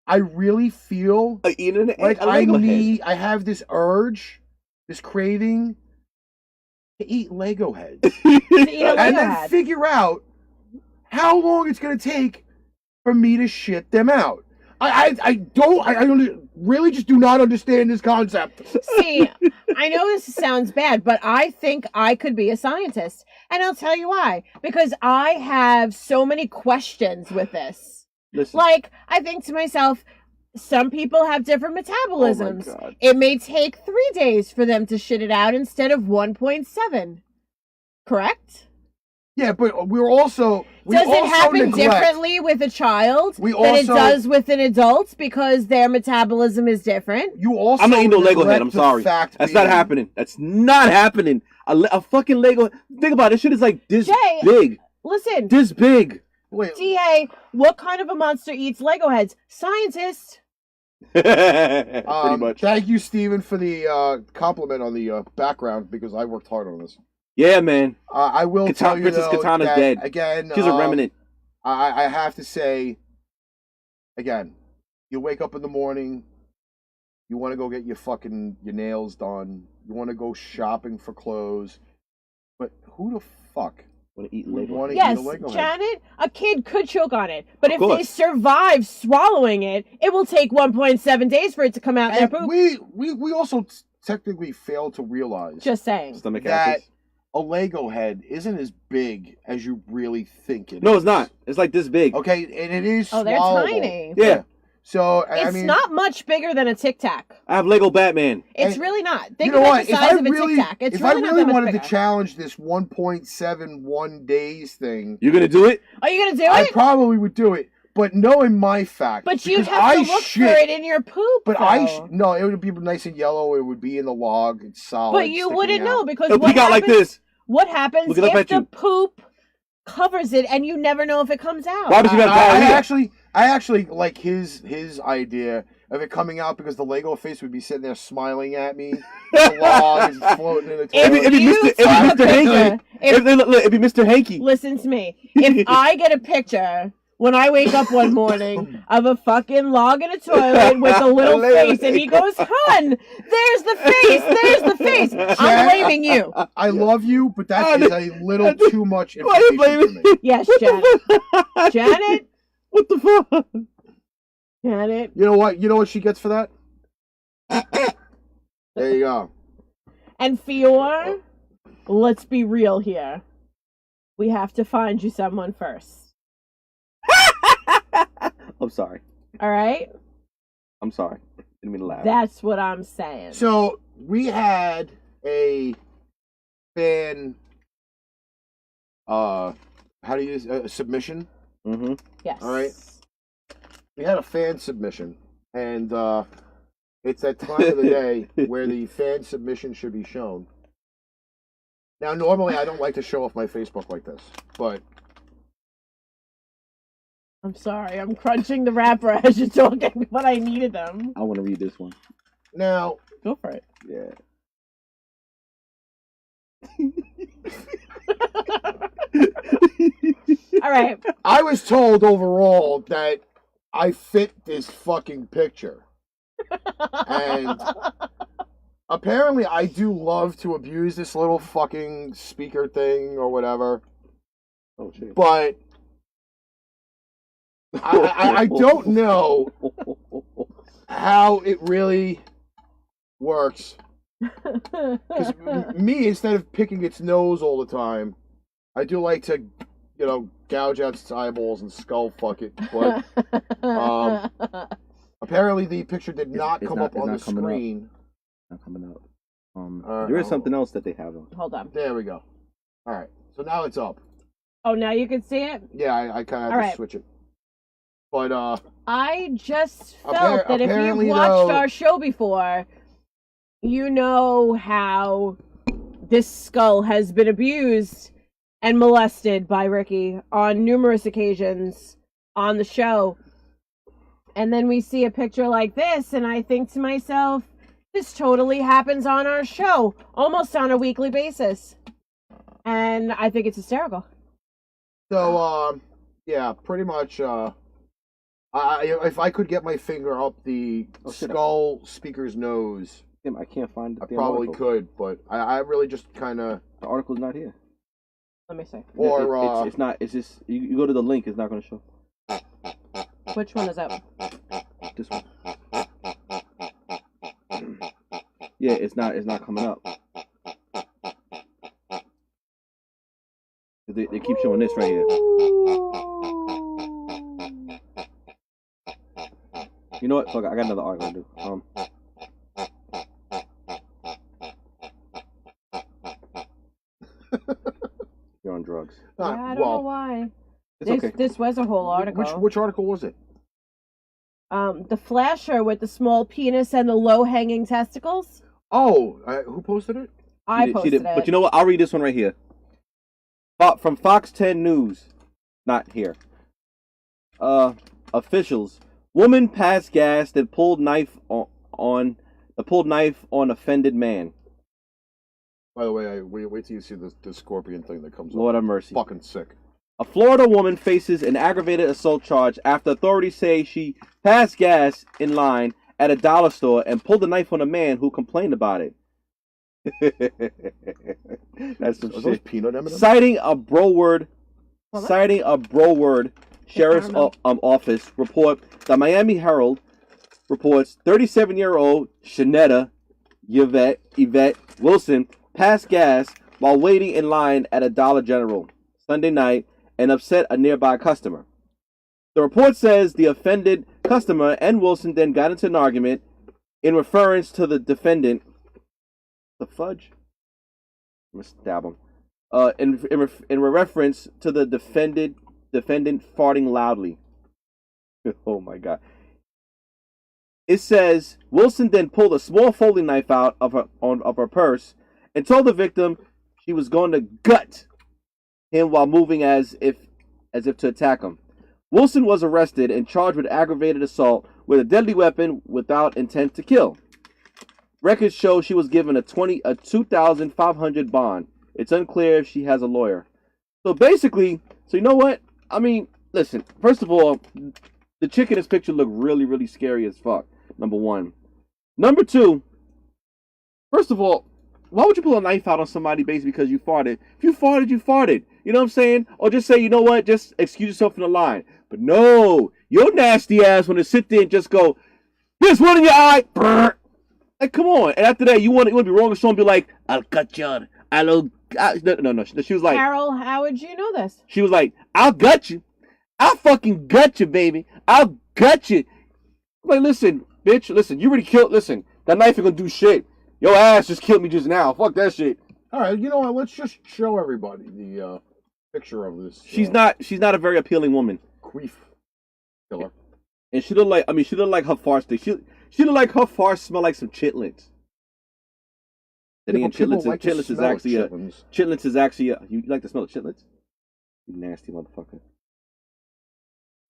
I really feel Eating like a Lego head. I have this urge, this craving to eat Lego heads. to eat a And Lego then head. figure out how long it's going to take for me to shit them out. I don't really just do not understand this concept. See, I know this sounds bad, but I think I could be a scientist. And I'll tell you why. Because I have so many questions with this. Listen. Like, I think to myself, some people have different metabolisms. Oh my God. It may take 3 days for them to shit it out instead of 1.7. Correct? Yeah, but we also Does it happen neglect- differently with a child We than it also- does with an adult because their metabolism is different? You also I'm not eating no Lego head. neglect I'm the sorry. fact That's being- not happening. That's not happening. A fucking Lego. Think about it. This shit is like this Jay. big. Listen, This big. Wait, DA, what kind of a monster eats Lego heads? Scientist. Pretty much. Thank you, Steven, for the compliment on the background because I worked hard on this. Yeah, man. I will tell you Princess though, Katana's that, dead. again. She's a remnant. I have to say, again, you wake up in the morning, you want to go get your nails done, you want to go shopping for clothes, but who the fuck Want to eat would Lego? want to Yes, eat a Lego head? Janet, a kid could choke on it, but Of if they course. survive swallowing it, it will take 1.7 days for it to come out in their And poop. we also technically fail to realize Just saying. Stomach that acids. a Lego head isn't as big as you really think it is. No, it's not. It's like this big. Okay, and it is Oh, they're swallowable. tiny. Yeah. So, It's I mean, not much bigger than a Tic Tac. I have Lego Batman. It's And really not. you Think know of what? it the size of a Tic Tac. It's if really I not really that much wanted bigger. to challenge this 1.71 days thing, You gonna do it? Are you gonna do I it? probably would do it. But knowing my fact, But you'd because have I to look shit, for it in your poop. But though. no, it would be nice and yellow. It would be in the log. It's solid. But you sticking wouldn't out. know because It'll what peek out like happens- this. What happens Look it up if at the you. poop covers it and you never know if it comes out? Why would you have I diarrhea? actually like his idea of it coming out because the Lego face would be sitting there smiling at me. The log is floating in the If toilet. It'd be you Mr. take a Hanky. picture, It'd be Mr. Hanky. Listen to me. If I get a picture when I wake up one morning of a fucking log in a toilet with a little face and he goes, "Hun, there's the face, there's the face." I'm blaming you. I love you, but that is a little too much Why you information blaming for me. Yes, What Janet. the fuck? Janet, What the fuck? Janet. You know what? You know what she gets for that? There you go. And Fior, let's be real here. We have to find you someone first. I'm sorry. All right? I'm sorry. Didn't mean to laugh. That's what I'm saying. So we had a fan. How do you use a submission? Mm-hmm. Yes. all right. We had a fan submission, and it's that time of the day where the fan submission should be shown. Now, normally I don't like to show off my Facebook like this, but I'm sorry. I'm crunching the wrapper as you're talking, but I needed them. I want to read this one. Now, Go for it. Yeah. All right. I was told overall that I fit this fucking picture. And apparently I do love to abuse this little fucking speaker thing or whatever. Oh shit. But I don't know how it really works. Because me, instead of picking its nose all the time, I do like to, gouge out its eyeballs and skull fuck it. But apparently the picture did not come up on the screen. Not coming up. There There is something else that they have on. Hold on. There we go. All right. So now it's up. Oh, now you can see it? Yeah, I kind of All have to right. switch it. But I just felt that if you've apparently, watched though- our show before, you know how this skull has been abused and molested by Ricky on numerous occasions on the show. And then we see a picture like this, and I think to myself, this totally happens on our show, almost on a weekly basis. And I think it's hysterical. So, yeah, pretty much, if I could get my finger up the skull speaker's nose, Damn, I can't find the I damn probably article. could, but I really just kind of, The article's not here. Let me see. or, It's not. It's just you go to the link. It's not going to show. Which one is that? This one. Yeah, it's not. It's not coming up. They keep showing this right here. You know what? Fuck, I got another article to do. You're on drugs. Yeah, I don't know why. It's This, okay. this was a whole article. which article was it? The flasher with the small penis and the low-hanging testicles. Oh, who posted it? I posted it. But you know what? I'll read this one right here. From Fox 10 News. Not here. Officials. Woman passed gas that pulled knife on offended man. By the way, wait till you see the scorpion thing that comes Lord up. have mercy. Fucking sick. A Florida woman faces an aggravated assault charge after authorities say she passed gas in line at a dollar store and pulled a knife on a man who complained about it. That's some Are those shit. peanut M&Ms? Citing a Broward Sheriff's Caramel. Office report, the Miami Herald reports 37-year-old Shanetta Yvette Wilson passed gas while waiting in line at a Dollar General Sunday night and upset a nearby customer. The report says the offended customer and Wilson then got into an argument in reference to the defendant. The fudge? I'm gonna stab him. In reference to the defendant farting loudly. Oh my god. It says Wilson then pulled a small folding knife out of her purse and told the victim she was going to gut him while moving as if to attack him. Wilson was arrested and charged with aggravated assault with a deadly weapon without intent to kill. Records show she was given a $2,500 bond. It's unclear if she has a lawyer. So basically, you know what? I mean, listen. First of all, the chick in this picture looked really, really scary as fuck. Number one. Number two. First of all, why would you pull a knife out on somebody basically because you farted? If you farted, you farted. You know what I'm saying? Or just say, you know what? Just excuse yourself in the line. But no, your nasty ass want to sit there and just go, "There's one in your eye." Brr. Like, come on. And after that, you want to be wrong and be like, "I'll cut you. No. She was like, Carol, how would you know this? she was like, "I'll gut you. I'll fucking gut you, baby. I'll gut you." I'm like, listen, bitch. Listen, you already killed. Listen, that knife ain't gonna do shit. Your ass just killed me just now. Fuck that shit. All right, you know what? Let's just show everybody the picture of this. She's not a very appealing woman. queef killer. And she looked like, she looked like her farts. She looked like her farts smell like some chitlins. And again, People like to chitlins is smell actually chitlins. chitlins is actually you like the smell of chitlins? You nasty motherfucker.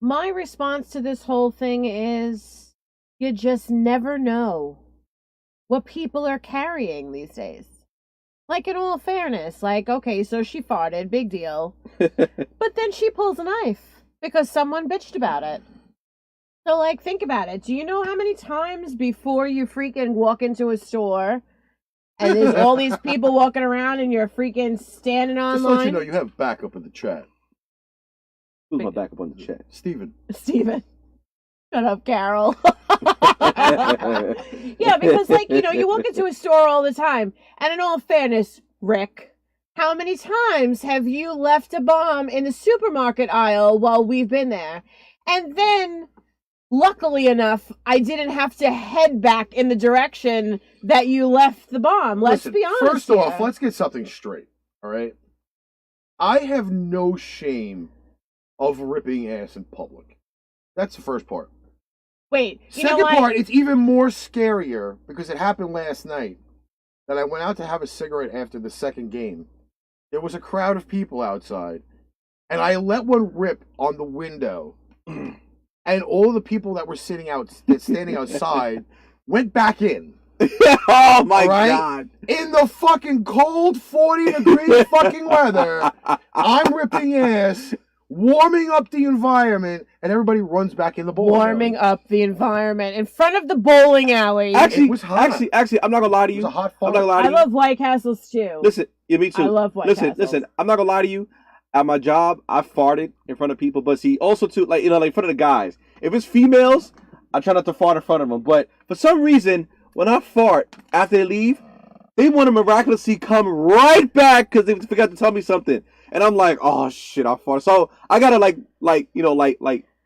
My response to this whole thing is you just never know what people are carrying these days. Like, in all fairness, like, okay, so she farted, big deal. But then she pulls a knife because someone bitched about it. So, like, think about it. Do you know how many times before you freaking walk into a store and there's all these people walking around and you're freaking standing Just online? let you know, you have backup in the chat. Who's my backup on the chat? Steven. Steven. Shut up, Carol. Yeah, because, like, you know, you walk into a store all the time. And in all fairness, Rick, how many times have you left a bomb in the supermarket aisle while we've been there? And then, luckily enough, I didn't have to head back in the direction that you left the bomb. Let's Listen, be honest. First off, here. let's get something straight. All right. I have no shame of ripping ass in public. That's the first part. Wait, you know Second what? part, it's even more scarier because it happened last night that I went out to have a cigarette after the second game. There was a crowd of people outside, and I let one rip on the window, and all the people that were standing outside went back in. Oh my All right? god! In the fucking cold 40-degree fucking weather, I'm ripping ass, warming up the environment, and everybody runs back in the bowling Warming alley. up the environment in front of the bowling alley. Actually, It was hot. actually, I'm not gonna lie to It you. was a hot I'm fun. not gonna lie to I you. love White Castles too. Listen, yeah, me too. I love White listen, Castles. listen. I'm not gonna lie to you. At my job, I farted in front of people, but see, also too, like, you know, like in front of the guys. If it's females, I try not to fart in front of them. But for some reason, when I fart after they leave, they want to miraculously come right back because they forgot to tell me something, and I'm like, oh shit, I farted. So I gotta like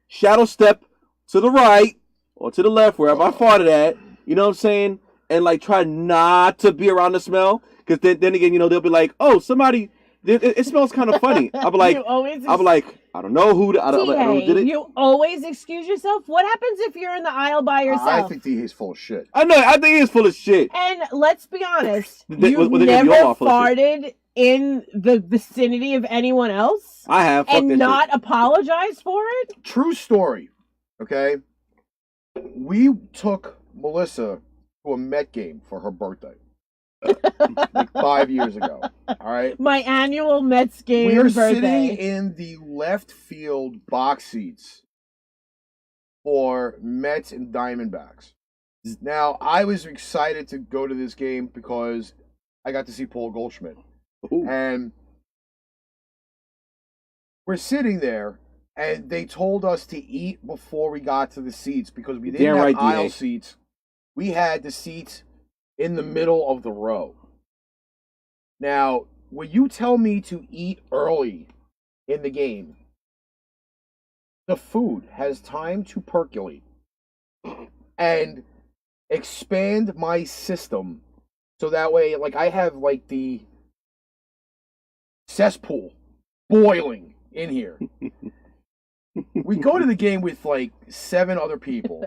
shadow step to the right or to the left wherever I farted at. You know what I'm saying? And like try not to be around the smell because then again, you know, they'll be like, oh, somebody. It smells kind of funny. I'll be like, I don't know who. I don't know who did it. You always excuse yourself. What happens if you're in the aisle by yourself? I think D.A.'s full of shit. I know. I think he's full of shit. And let's be honest, They- you've well, they never all are full of shit. farted in the vicinity of anyone else I have. Fuck and that not shit. apologize for it? True story. Okay? We took Melissa to a Met game for her birthday. Like 5 years ago. All right? My annual Mets game We are birthday. sitting in the left field box seats for Mets and Diamondbacks. Now, I was excited to go to this game because I got to see Paul Goldschmidt. Ooh. And we're sitting there, and they told us to eat before we got to the seats because we didn't Damn have right, aisle DA. seats. We had the seats in the middle of the row. Now, when you tell me to eat early in the game, the food has time to percolate and expand my system so that way, like, I have like the cesspool boiling in here. We go to the game with like 7 other people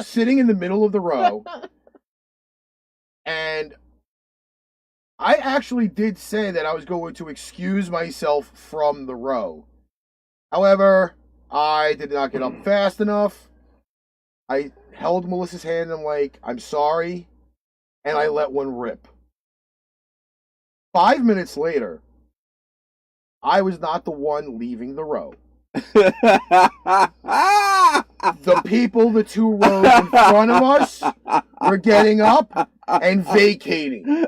sitting in the middle of the row, and I actually did say that I was going to excuse myself from the row. However, I did not get up fast enough. I held Melissa's hand and I'm like, I'm sorry, and I let one rip. 5 minutes later, I was not the one leaving the row. The people, the 2 rows in front of us, were getting up and vacating.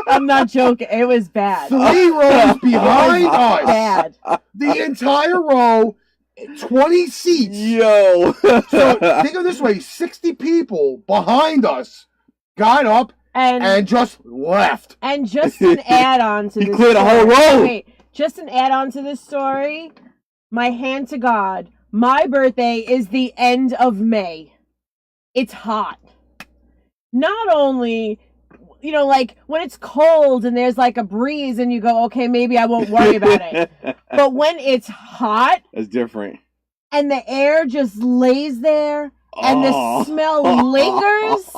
I'm not joking. It was bad. 3 rows behind us, Bad. the entire row, 20 seats. Yo. So think of it this way: 60 people behind us got up and just left. And just an add-on to He this cleared a whole story. row. Wait, just an add-on to this story. My hand to God, my birthday is the end of May. It's hot. Not only, you know, like when it's cold and there's like a breeze and you go, okay, maybe I won't worry about it. But when it's hot That's different. and the air just lays there and the smell lingers,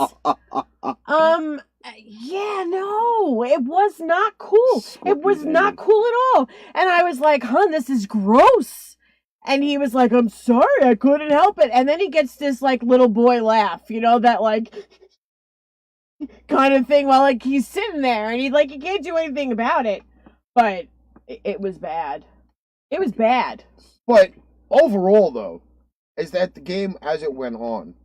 yeah, no, it was not cool. It was not cool at all. And I was like, this is gross. And he was like, I'm sorry, I couldn't help it. And then he gets this like little boy laugh, you know, that like kind of thing while like he's sitting there and he can't do anything about it. But it was bad. It was bad. But overall, though, is that the game as it went on,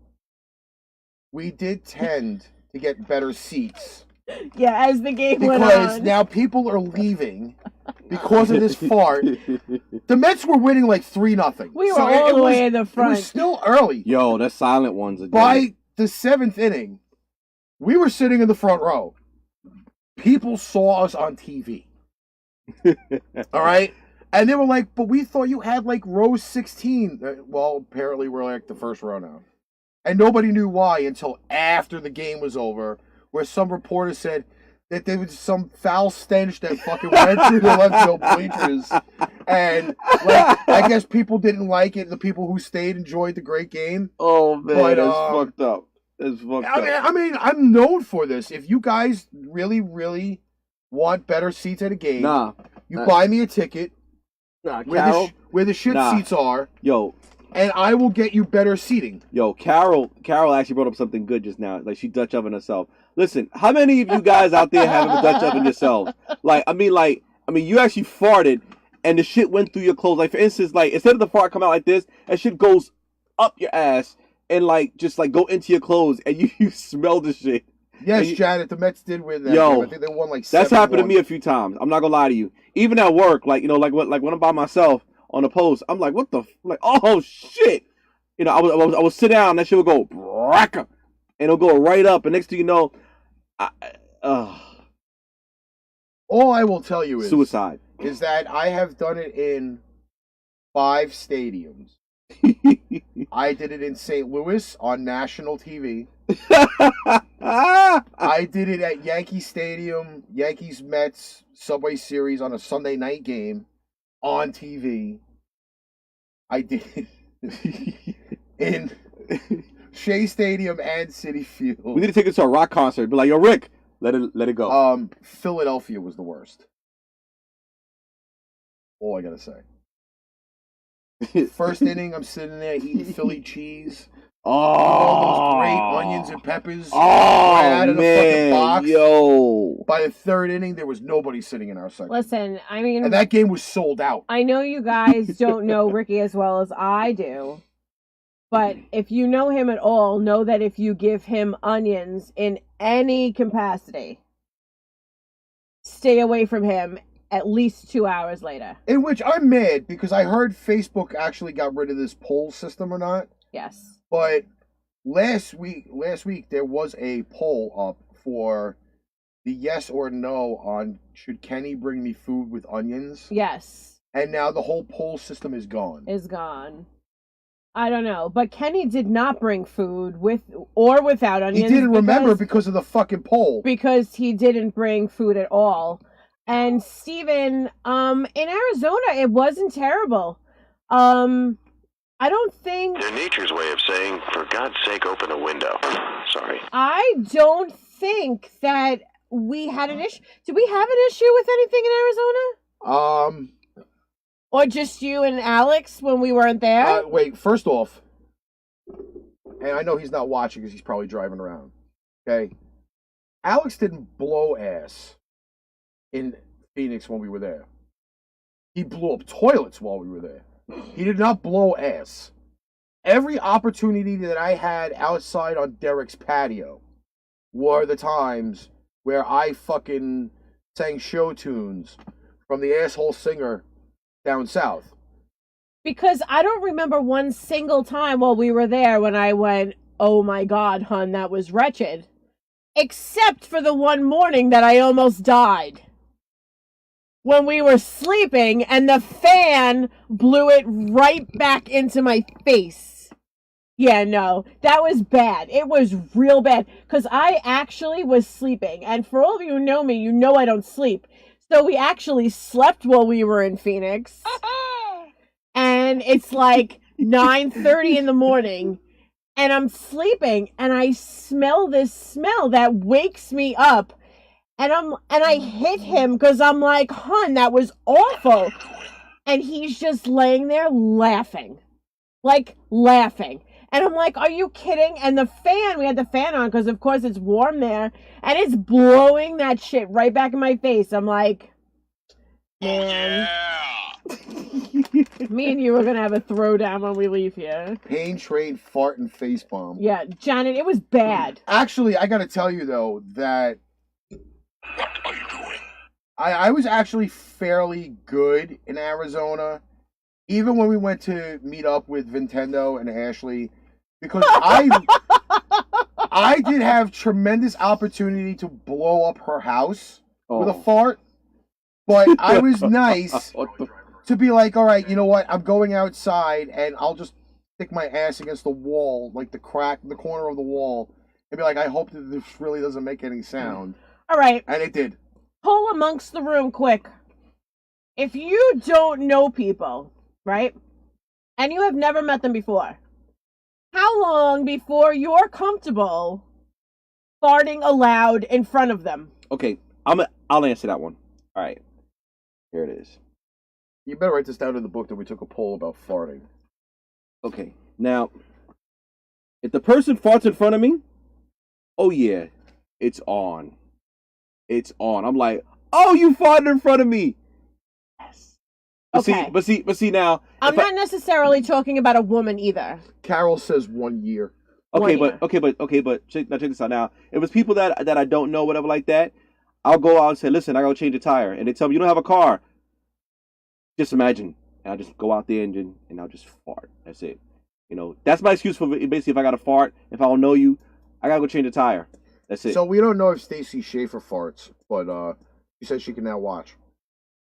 we did tend to get better seats. Yeah, as the game went Because on. now people are leaving because of this fart. The Mets were winning like 3-0. We were all the way in the It front. was still early. Yo, the silent ones again. By the 7th inning, we were sitting in the front row. People saw us on TV. All right? And they were like, but we thought you had like row 16. Well, apparently we're like the first row now. And nobody knew why until after the game was over, where some reporter said that there was some foul stench that fucking went through the left field bleachers. And like, I guess people didn't like it. The people who stayed enjoyed the great game. Oh man, But, that's fucked up. That's fucked up. I mean, I'm known for this. If you guys really, really want better seats at a game, you buy me a ticket Carol. where the shit Nah. seats are, Yo, and I will get you better seating. Carol actually brought up something good just now. Like, she Dutch oven herself. Listen, how many of you guys out there have a Dutch oven yourselves? I mean, you actually farted, and the shit went through your clothes. Like, for instance, like, instead of the fart coming out like this, that shit goes up your ass and just go into your clothes, and you smell the shit. Yes, Janet, the Mets did win that Yo, game. I think they won like 7-1. That's happened to me a few times. I'm not gonna lie to you. Even at work, like when I'm by myself on the post, I'm like, what the like? Oh shit! You know, I would sit down, that shit would go bracka, and it'll go right up, and next thing you know, All I will tell you suicide. is that I have done it in 5 stadiums. I did it in St. Louis on national TV. I did it at Yankee Stadium, Yankees Mets Subway Series on a Sunday night game on TV. I did it in Shea Stadium and Citi Field. We need to take it to a rock concert. Be like, yo, Rick, let it go. Philadelphia was the worst. All I gotta say. First inning, I'm sitting there eating Philly cheese. All those great onions and peppers right out of the fucking box. Yo. By the 3rd inning, there was nobody sitting in our section. Listen, I mean, And that game was sold out. I know you guys don't know Ricky as well as I do, but if you know him at all, know that if you give him onions in any capacity, stay away from him at least 2 hours later. In which I'm mad because I heard Facebook actually got rid of this poll system or not. Yes. But last week there was a poll up for the yes or no on should Kenny bring me food with onions? Yes. And now the whole poll system is gone. Is gone. I don't know, but Kenny did not bring food with or without He onions. didn't remember because of the fucking poll. Because he didn't bring food at all. And Steven, in Arizona, it wasn't terrible. I don't think... They're nature's way of saying, for God's sake, open a window. Sorry. I don't think that we had an issue. Did we have an issue with anything in Arizona? Or just you and Alex when we weren't there? Wait, first off, and I know he's not watching because he's probably driving around, okay? Alex didn't blow ass in Phoenix when we were there. He blew up toilets while we were there. He did not blow ass. Every opportunity that I had outside on Derek's patio were the times where I fucking sang show tunes from the asshole singer down south. Because I don't remember one single time while we were there when I went, oh my God, hun, that was wretched. Except for the one morning that I almost died. When we were sleeping and the fan blew it right back into my face. Yeah, no, that was bad. It was real bad. Because I actually was sleeping. And for all of you who know me, you know I don't sleep. So we actually slept while we were in Phoenix. And it's like 9:30 in the morning. And I'm sleeping. And I smell this smell that wakes me up. And I hit him because I'm like, hun, that was awful. and he's just laying there laughing. Like, laughing. And I'm like, are you kidding? And the fan, we had the fan on because, of course, it's warm there. And it's blowing that shit right back in my face. I'm like, man. Me and you are going to have a throwdown when we leave here. Pain Train fart and face bomb. Yeah, Janet, it was bad. Actually, I got to tell you, though, that What are you doing? I was actually fairly good in Arizona, even when we went to meet up with Nintendo and Ashley, because I did have tremendous opportunity to blow up her house with a fart, but I was nice to be like, all right, you know what? I'm going outside and I'll just stick my ass against the wall, like the corner of the wall, and be like, I hope that this really doesn't make any sound. All right. And it did. Pull amongst the room quick. If you don't know people, right, and you have never met them before, how long before you're comfortable farting aloud in front of them? Okay, I'll answer that one. All right, here it is. You better write this down in the book that we took a poll about farting. Okay, now, if the person farts in front of me, oh yeah, it's on. It's on. I'm like, oh, you farted in front of me. Yes. Okay. But see now. I'm not necessarily talking about a woman either. Carol says 1 year. Okay, One but check this out now. If it's people that I don't know, whatever like that, I'll go out and say, listen, I gotta change a tire, and they tell me you don't have a car. Just imagine, and I just go out the engine and I'll just fart. That's it. You know, that's my excuse for basically if I got to fart. If I don't know you, I gotta go change a tire. That's it. So we don't know if Stacy Schaefer farts, but she says she can now watch.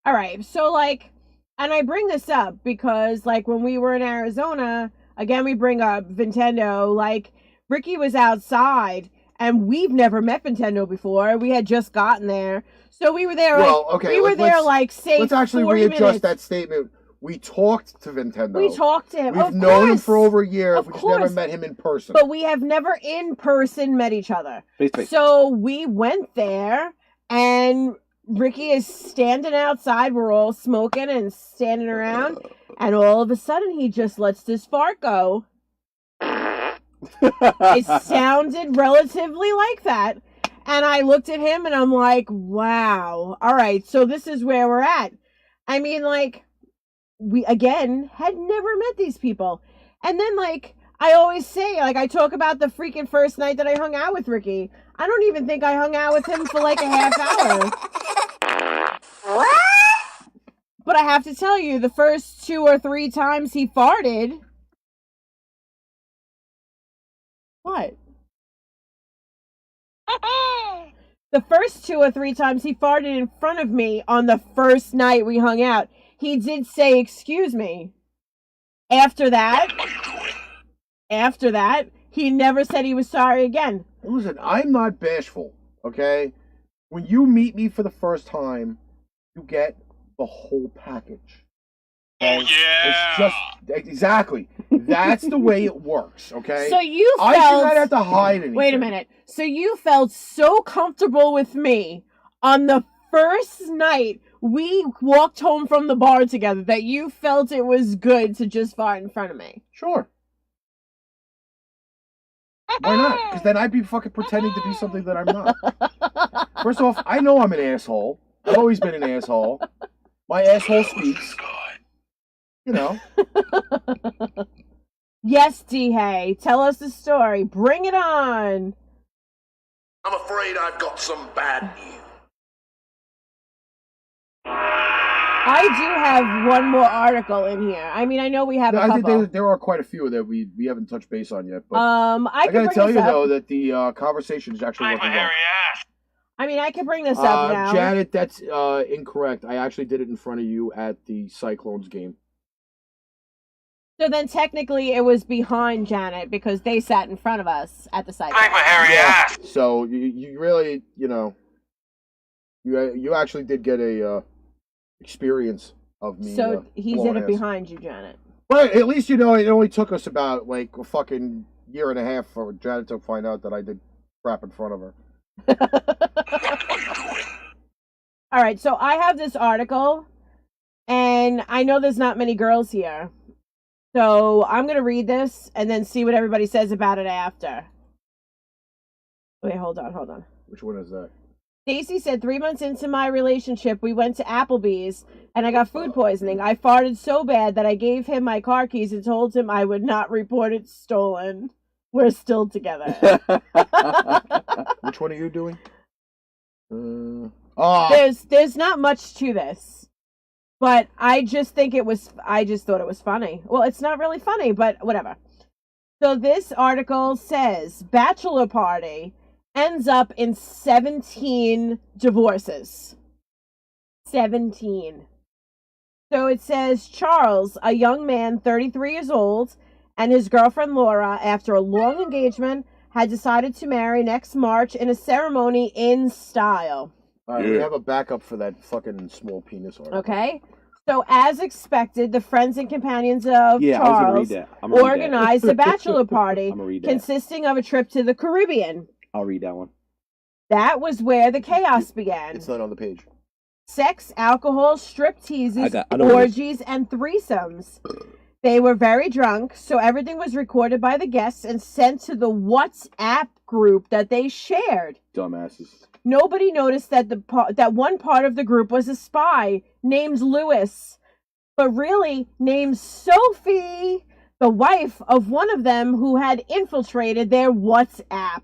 All right, so like, and I bring this up because like when we were in Arizona, again we bring up Nintendo. Like Ricky was outside, and we've never met Nintendo before. We had just gotten there, so we were there. Well, like, okay, we were there like say. Let's actually 40 readjust minutes. that statement. We talked to Nintendo. We talked to him. We've of known him course. for over a year. Of We just never course. met him in person. But we have never in person met each other. Face to face. So we went there, and Ricky is standing outside. We're all smoking and standing around, and all of a sudden he just lets this fart go. It sounded relatively like that. And I looked at him and I'm like, wow. All right, so this is where we're at. I mean, like, we, again, had never met these people. And then, like, I always say, like, I talk about the freaking first night that I hung out with Ricky. I don't even think I hung out with him for like a half hour. But I have to tell you, the first 2 or 3 times he farted. What? The first 2 or 3 times he farted in front of me on the first night we hung out, he did say, excuse me. After that, he never said he was sorry again. Listen, I'm not bashful, okay? When you meet me for the first time, you get the whole package. Oh, yeah. It's just, exactly. That's the way it works, okay? So you I do felt... not have to hide anything. Wait a minute. So you felt so comfortable with me on the first night we walked home from the bar together that you felt it was good to just fart in front of me. Sure. Why not? Because then I'd be fucking pretending to be something that I'm not. First off, I know I'm an asshole. I've always been an asshole. My asshole speaks. You know. Yes, D-Hay. Tell us the story. Bring it on. I'm afraid I've got some bad news. I do have one more article in here. I mean, I know we have a I think couple. there are quite a few that we haven't touched base on yet. But I I gotta can tell bring you this up. though that the conversation is actually working well. I mean, I can bring this up now. Janet, that's incorrect. I actually did it in front of you at the Cyclones game. So then technically it was behind Janet because they sat in front of us at the site. Yeah. So you really, you know, you actually did get a experience of me. So he blowing did it ass. behind you, Janet. But at least you know it only took us about like a fucking year and a half for Janet to find out that I did crap in front of her. All right, so I have this article And I know there's not many girls here. So I'm going to read this and then see what everybody says about it after. Wait, hold on. Which one is that? Stacy said 3 months into my relationship, we went to Applebee's and I got food poisoning. I farted so bad that I gave him my car keys and told him I would not report it stolen. We're still together. Which one are you doing? There's not much to this. But I just thought it was funny. Well, it's not really funny, but whatever. So this article says bachelor party ends up in 17 divorces. 17. So it says Charles, a young man, 33 years old, and his girlfriend Laura, after a long engagement, had decided to marry next March in a ceremony in style. All right, we have a backup for that fucking small penis article. Okay? So, as expected, the friends and companions of Yeah, Charles I was gonna read that. organized a bachelor party I'm gonna read that. consisting of a trip to the Caribbean. I'll read that one. That was where the chaos began. It's not on the page. Sex, alcohol, strip teases, I know what it is. orgies, and threesomes. They were very drunk, so everything was recorded by the guests and sent to the WhatsApp group that they shared. Dumbasses. Nobody noticed that that one part of the group was a spy named Lewis, but really named Sophie, the wife of one of them who had infiltrated their WhatsApp.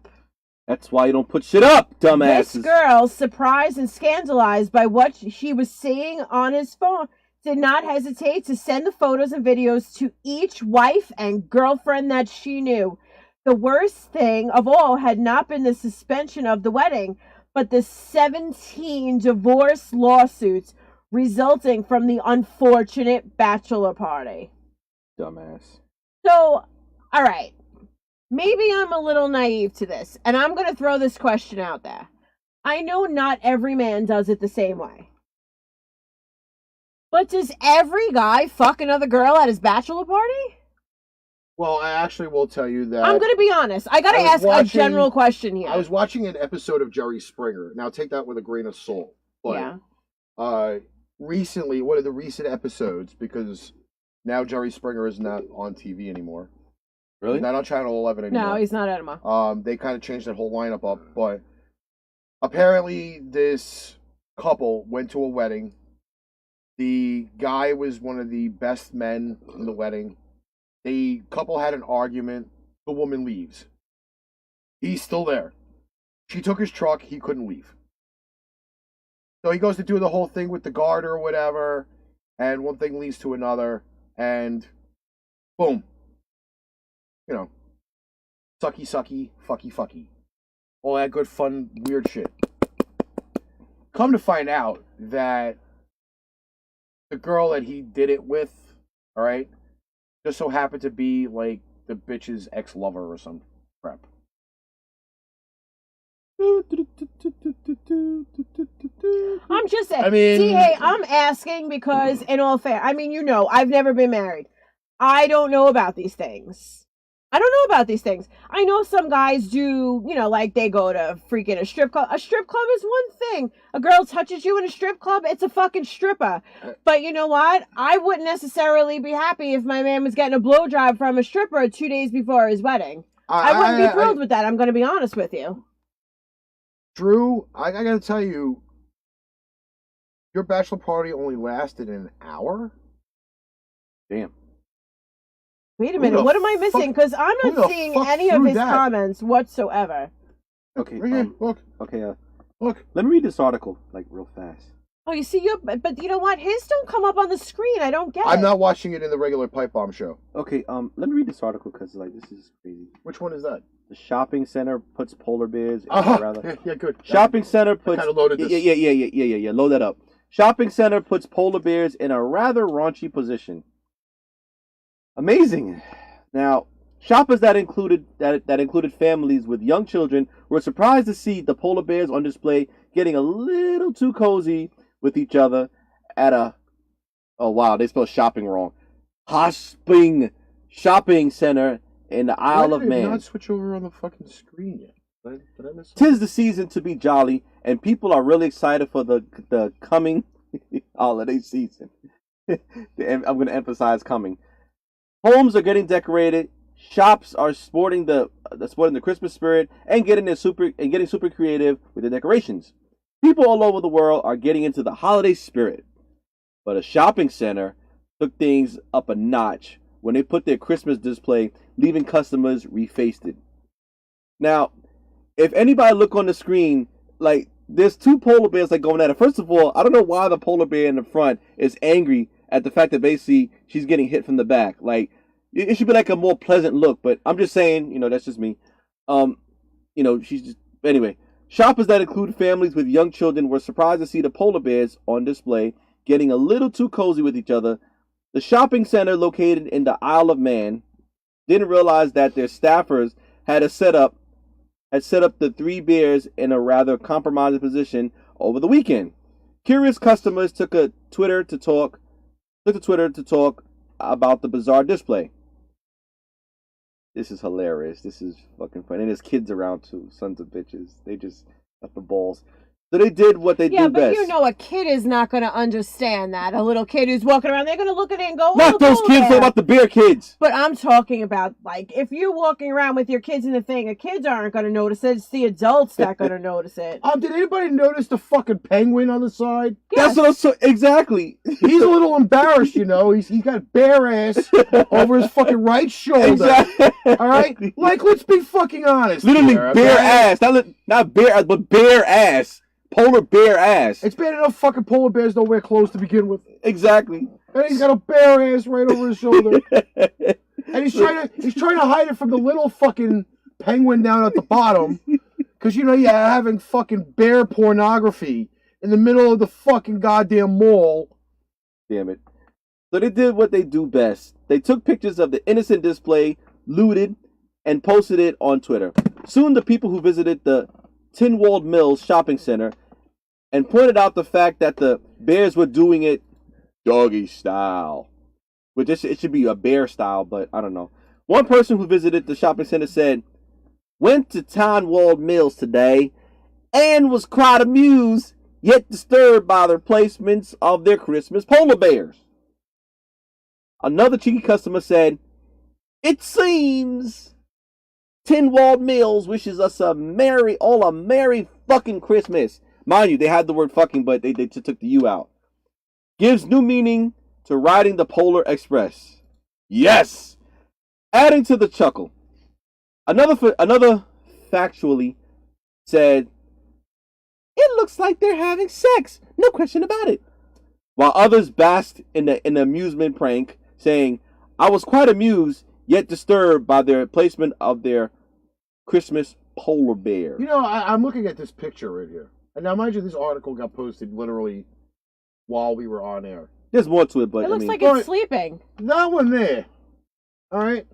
That's why you don't put shit up, dumbasses. This girl, surprised and scandalized by what she was seeing on his phone, did not hesitate to send the photos and videos to each wife and girlfriend that she knew. The worst thing of all had not been the suspension of the wedding, but the 17 divorce lawsuits resulting from the unfortunate bachelor party. Dumbass. So, all right. Maybe I'm a little naive to this, and I'm going to throw this question out there. I know not every man does it the same way. But does every guy fuck another girl at his bachelor party? Well, I actually will tell you that. I'm going to be honest. I got to ask a general question here. I was watching an episode of Jerry Springer. Now, take that with a grain of salt. But, yeah. Recently, one of the recent episodes, because now Jerry Springer is not on TV anymore. Really? He's not on Channel 11 anymore. No, he's not anymore. They kind of changed that whole lineup up, but apparently this couple went to a wedding. The guy was one of the best men in the wedding. The couple had an argument. The woman leaves. He's still there. She took his truck. He couldn't leave. So he goes to do the whole thing with the guard or whatever, and one thing leads to another, and boom. You know, sucky, sucky, fucky, fucky. All that good, fun, weird shit. Come to find out that the girl that he did it with, all right, just so happened to be like the bitch's ex-lover or some crap. I'm just saying. I mean, see, hey, I'm asking because, in all fair, I mean, I've never been married. I don't know about these things. I know some guys do, like they go to freaking a strip club. A strip club is one thing. A girl touches you in a strip club, it's a fucking stripper. But you know what? I wouldn't necessarily be happy if my man was getting a blowjob from a stripper 2 days before his wedding. I wouldn't be thrilled with that. I'm going to be honest with you. Drew, I got to tell you, your bachelor party only lasted an hour? Damn. Wait a minute, what am I missing? Because I'm not seeing any of his that? comments whatsoever. Okay, Right here, look. Okay, Look. let me read this article, like, real fast. Oh, you see, but you know what? His don't come up on the screen. I don't get it. I'm not watching it in the regular Pipe Bomb show. Okay, let me read this article, because, like, this is crazy. Which one is that? The shopping center puts polar bears in Uh-huh. Yeah, good. Shopping center puts... kinda loaded this. Yeah, load that up. Shopping center puts polar bears in a rather raunchy position. Amazing. Now, shoppers that included families with young children were surprised to see the polar bears on display getting a little too cozy with each other at a... Oh, wow, they spelled shopping wrong. Shopping center in the Isle of Why did it Man. not switch over on the fucking screen yet? Did I miss something? 'Tis the season to be jolly, and people are really excited for the coming holiday season. I'm going to emphasize coming. Homes are getting decorated. Shops are sporting the Christmas spirit and getting super creative with the decorations. People all over the world are getting into the holiday spirit. But a shopping center took things up a notch when they put their Christmas display, leaving customers refaced. Now, if anybody look on the screen, like there's two polar bears like going at it. First of all, I don't know why the polar bear in the front is angry at the fact that basically she's getting hit from the back. Like it should be like a more pleasant look, but I'm just saying, that's just me. She's just anyway. Shoppers that include families with young children were surprised to see the polar bears on display, getting a little too cozy with each other. The shopping center located in the Isle of Man didn't realize that their staffers had set up the three bears in a rather compromising position over the weekend. Curious customers took to Twitter to talk about the bizarre display. This is hilarious. This is fucking funny. And there's kids around too. Sons of bitches. They just got the balls. So they did what they do best. Yeah, but a kid is not going to understand that. A little kid who's walking around, they're going to look at it and go, not those kids, what about the bear kids? But I'm talking about, like, if you're walking around with your kids in the thing, the kids aren't going to notice it. It's the adults that are going to notice it. Did anybody notice the fucking penguin on the side? Yes. That's what exactly. He's a little embarrassed, He's got bare ass over his fucking right shoulder. Exactly. All right? Like, let's be fucking honest. Literally here, bare ass. Not bare ass, but bare ass. Polar bear ass. It's bad enough fucking polar bears don't wear clothes to begin with. Exactly. And he's got a bare ass right over his shoulder. And he's trying to hide it from the little fucking penguin down at the bottom. Because, you're having fucking bear pornography in the middle of the fucking goddamn mall. Damn it. So they did what they do best. They took pictures of the innocent display, looted, and posted it on Twitter. Soon the people who visited the Tynwald Mills shopping center and pointed out the fact that the bears were doing it doggy style. Which it should be a bear style, but I don't know. One person who visited the shopping center said, "Went to Tynwald Mills today and was quite amused, yet disturbed by the placements of their Christmas polar bears." Another cheeky customer said, "It seems Tynwald Mills wishes us a merry fucking Christmas." Mind you, they had the word fucking, but they took the U out. "Gives new meaning to riding the Polar Express." Yes! Adding to the chuckle. Another factually said, "It looks like they're having sex. No question about it." While others basked in the amusement prank, saying, "I was quite amused, yet disturbed by their placement of their Christmas polar bear." I'm looking at this picture right here. And now, mind you, this article got posted literally while we were on air. There's more to it, but it looks like it's sleeping. That one there, all right,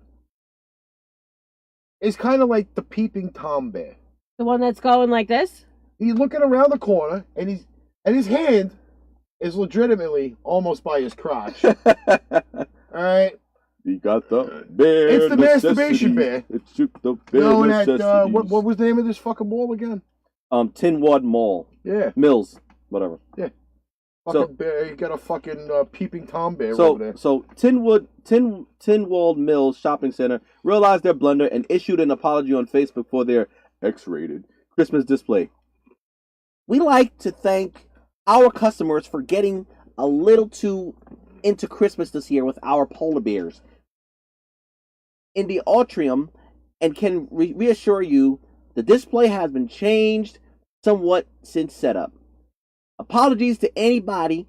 is kind of like the peeping Tom bear. The one that's going like this? He's looking around the corner, and his hand is legitimately almost by his crotch. All right. He got the bear. It's the masturbation bear. It's the bear necessities. What was the name of this fucking mall again? Tynwald Mall. Yeah. Mills. Whatever. Yeah. Fucking bear. You got a fucking peeping Tom bear over there. So Tynwald Mills Shopping Center realized their blunder and issued an apology on Facebook for their X-rated Christmas display. "We like to thank our customers for getting a little too into Christmas this year with our polar bears in the atrium, and can reassure you the display has been changed somewhat since setup. Apologies to anybody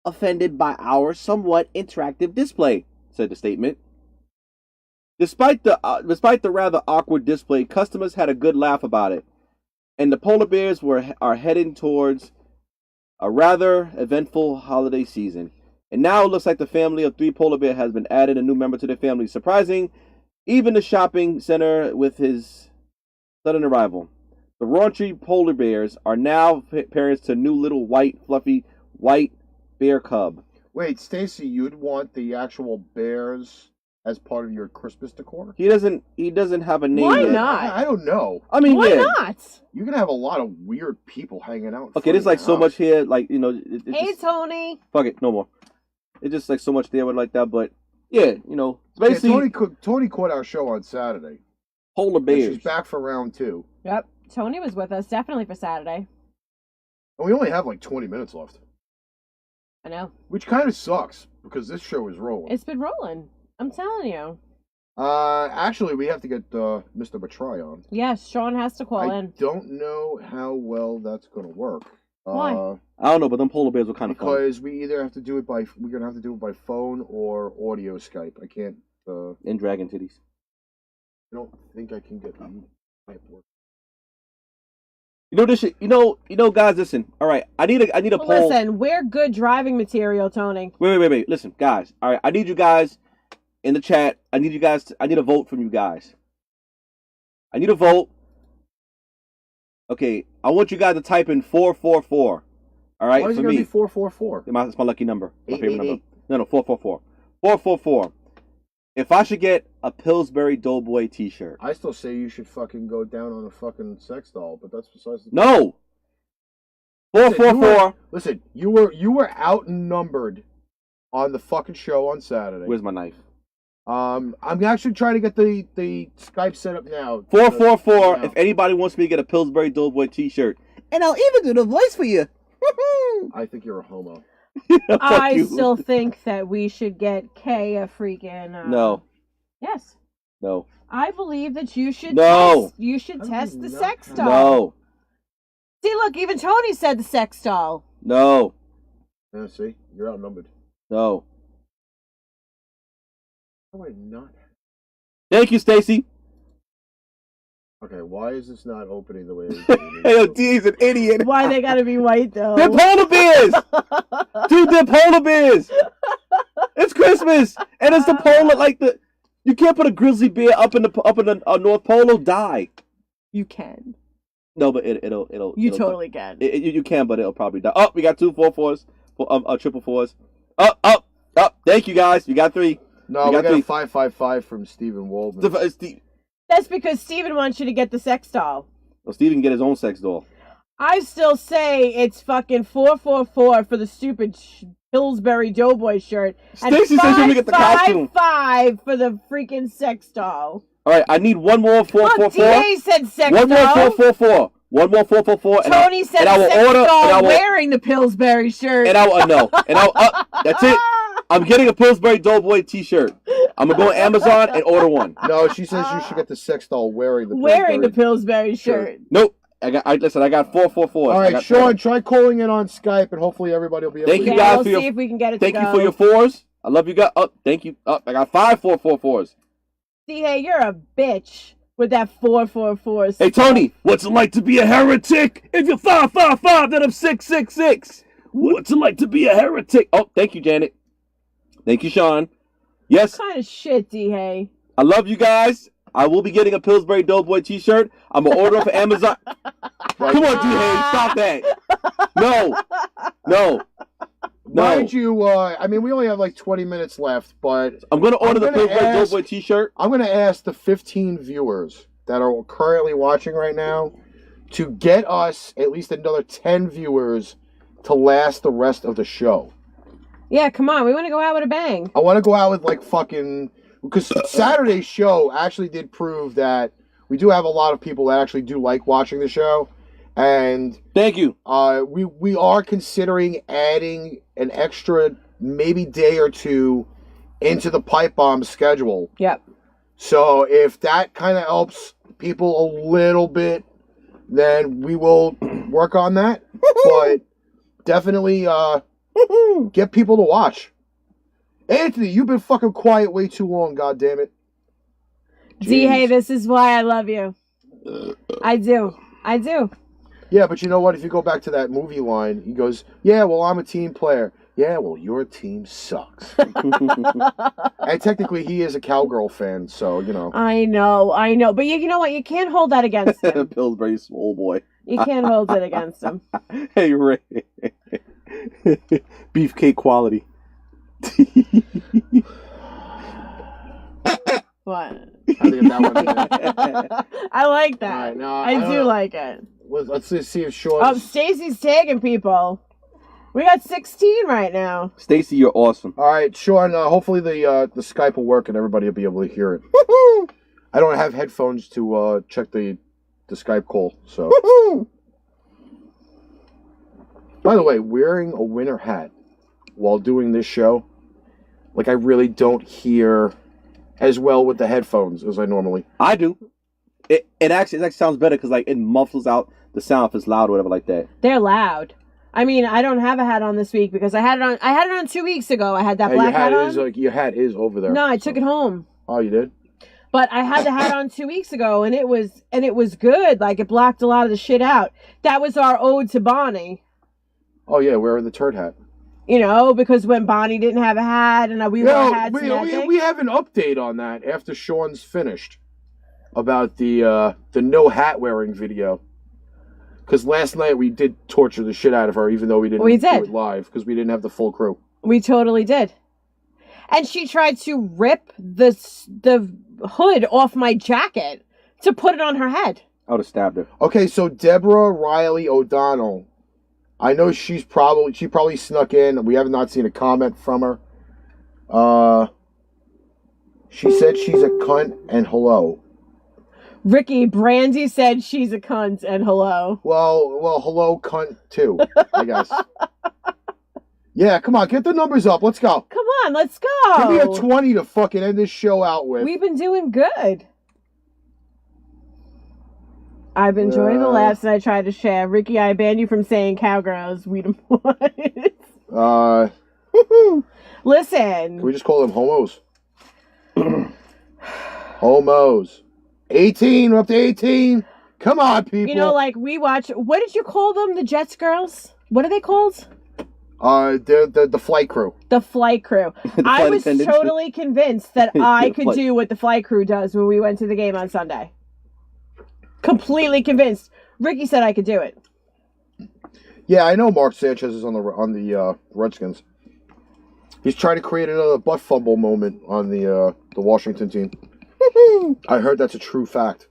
offended by our somewhat interactive display," said the statement. Despite the rather awkward display, customers had a good laugh about it, and the polar bears are heading towards a rather eventful holiday season. And now it looks like the family of 3 polar bear has been added, a new member to their family. Surprising even the shopping center with his sudden arrival. The raunchy polar bears are now parents to new little fluffy white bear cub. Wait, Stacy, you'd want the actual bears as part of your Christmas decor? He doesn't have a name Why yet. not? I don't know. I mean, Why yeah. not? You're gonna have a lot of weird people hanging out. Okay, there's like so much here, like Hey, Tony. Fuck it, no more. It's just like so much there with like that. But yeah, you know, it's Yeah, basically Tony caught our show on Saturday. polar And bears. she's back for round 2. Yep. Tony was with us definitely for Saturday. And we only have like 20 minutes left. I know. Which kind of sucks because this show is rolling. It's been rolling. I'm telling you. Actually, we have to get Mr. Batry on. Yes, Sean has to call I in. don't know how well that's going to work. Why? I don't know, but them polar bears were kind of fun. Because we either have to do it we're going to have to do it by phone or audio Skype. I can't, And dragon titties. I don't think I can get the Skype work. You know this shit. You know, guys. Listen. All right. I need a poll. Listen, we're good driving material, Tony. Wait. Listen, guys. All right. I need you guys in the chat. I need a vote from you guys. I need a vote. Okay. I want you guys to type in 444. All right. Why is for it going me. to be 444? It's my lucky number. My favorite 888. number. No, 444. 444. If I should get a Pillsbury Doughboy T-shirt. I still say you should fucking go down on a fucking sex doll, but that's besides the No. 444. Listen, you were outnumbered on the fucking show on Saturday. Where's my knife? I'm actually trying to get the Skype set up now. 444. Now. If anybody wants me to get a Pillsbury Doughboy T-shirt, and I'll even do the voice for you. I think you're a homo. Fuck I you. still think that we should get Kay a freaking. No. Yes. No. I believe that you should. No. You should How do test you the not sex have- doll. No. See, look, even Tony said the sex doll. No. Yeah, see, you're outnumbered. No. How would I not? Thank you, Stacy. Okay, why is this not opening the way? Hey, yo, D's an idiot. Why they gotta be white though? They're polar bears. Dude, they're polar bears. It's Christmas, and it's the polar like the. You can't put a grizzly bear up in the North Pole. It'll die. You can. No, but it'll. You it'll- totally can. You can, but it'll probably die. Oh, we got 2 4-4s, triple 4s. Up. Thank you guys. You got 3. No, We we got got three. a 555 from Stephen Waldman. That's because Steven wants you to get the sex doll. Well, Steven can get his own sex doll. I still say it's fucking 444 for the stupid Pillsbury Doughboy shirt, and Stacey says she'll get the costume. 555 for the freaking sex doll. All right, I need one more Look, 444. DA said sex One more doll. 444. One more 444. Tony said and I will sex order. doll And I will. wearing the Pillsbury shirt. And I will no. And I. That's it. I'm getting a Pillsbury Doughboy T-shirt. I'm gonna go on Amazon and order one. No, she says you should get the sex doll wearing the Wearing the Pillsbury. Pillsbury shirt. Nope. I got 444s. All right, Sean, try calling in on Skype, and hopefully everybody will be able Thank to. you Yeah, guys we'll for your- see if we can get it Thank to you go. for your 4s. I love you guys. Thank you. I got 5 444s. See, hey, you're a bitch with that 444. Hey Tony, what's it like to be a heretic? If you're 555, then I'm 666. What's it like to be a heretic? Oh, thank you, Janet. Thank you, Sean. Yes, What kind of shit, D-Hay? I love you guys. I will be getting a Pillsbury Doughboy T-shirt. I'm gonna order it for Amazon. Come on, D-Hay, stop that. No. Mind you, I mean, we only have like 20 minutes left, but I'm gonna order the I'm gonna Pillsbury ask- Doughboy T-shirt. I'm going to ask the 15 viewers that are currently watching right now to get us at least another 10 viewers to last the rest of the show. Yeah, come on. We want to go out with a bang. I want to go out with like fucking... Because Saturday's show actually did prove that we do have a lot of people that actually do like watching the show. And Thank you. we are considering adding an extra maybe day or two into the Pipe Bomb schedule. Yep. So if that kind of helps people a little bit, then we will work on that. But definitely get people to watch. Anthony, you've been fucking quiet way too long, goddammit. D-Hay, this is why I love you. I do. Yeah, but you know what? If you go back to that movie line, he goes, yeah, well, I'm a team player. Yeah, well, your team sucks. And technically, he is a Cowgirl fan, so, you know. I know. But you know what? You can't hold that against him. Pillsbury Swole Boy. You can't hold it against him. Hey, Ray. Beefcake quality. What? How to get that one in there. I like that. All right, now, I don't do know. like it. Let's just see if Sean... Oh, Stacy's tagging people. We got 16 right now. Stacy, you're awesome. All right, Sean. Hopefully the Skype will work and everybody will be able to hear it. I don't have headphones to check the Skype call. So, by the way, wearing a winter hat while doing this show, like I really don't hear as well with the headphones as I normally. I do. It actually sounds better because like it muffles out the sound if it's loud or whatever like that. They're loud. I mean, I don't have a hat on this week because I had it on. I had it on 2 weeks ago. I had that black hat on. Your hat is over there. No, I took it home. Oh, you did? But I had the hat on 2 weeks ago, and it was good. Like it blocked a lot of the shit out. That was our ode to Bonnie. Oh yeah, wearing the turd hat. You know, because when Bonnie didn't have a hat, and we wore hats. We have an update on that after Sean's finished about the no hat wearing video. Because last night we did torture the shit out of her, even though we didn't do it live because we didn't have the full crew. We totally did. And she tried to rip the hood off my jacket to put it on her head. I would have stabbed her. Okay, so Deborah Riley O'Donnell, I know she probably snuck in. We have not seen a comment from her. She said she's a cunt and hello. Ricky, Brandy said she's a cunt and hello. Well, hello cunt too, I guess. Yeah, come on, get the numbers up. Let's go. Come on, let's go. Give me a 20 to fucking end this show out with. We've been doing good. I've been enjoying the laughs and I tried to share. Ricky, I banned you from saying cowgirls. We don't want. Listen. Can we just call them homos? Homos. 18, we're up to 18. Come on, people. You know, like we watch. What did you call them? The Jets girls? What are they called? The flight crew. The flight crew. I was totally convinced that I could do what the flight crew does when we went to the game on Sunday. Completely convinced. Ricky said I could do it. Yeah, I know Mark Sanchez is on the Redskins. He's trying to create another butt fumble moment on the Washington team. I heard that's a true fact.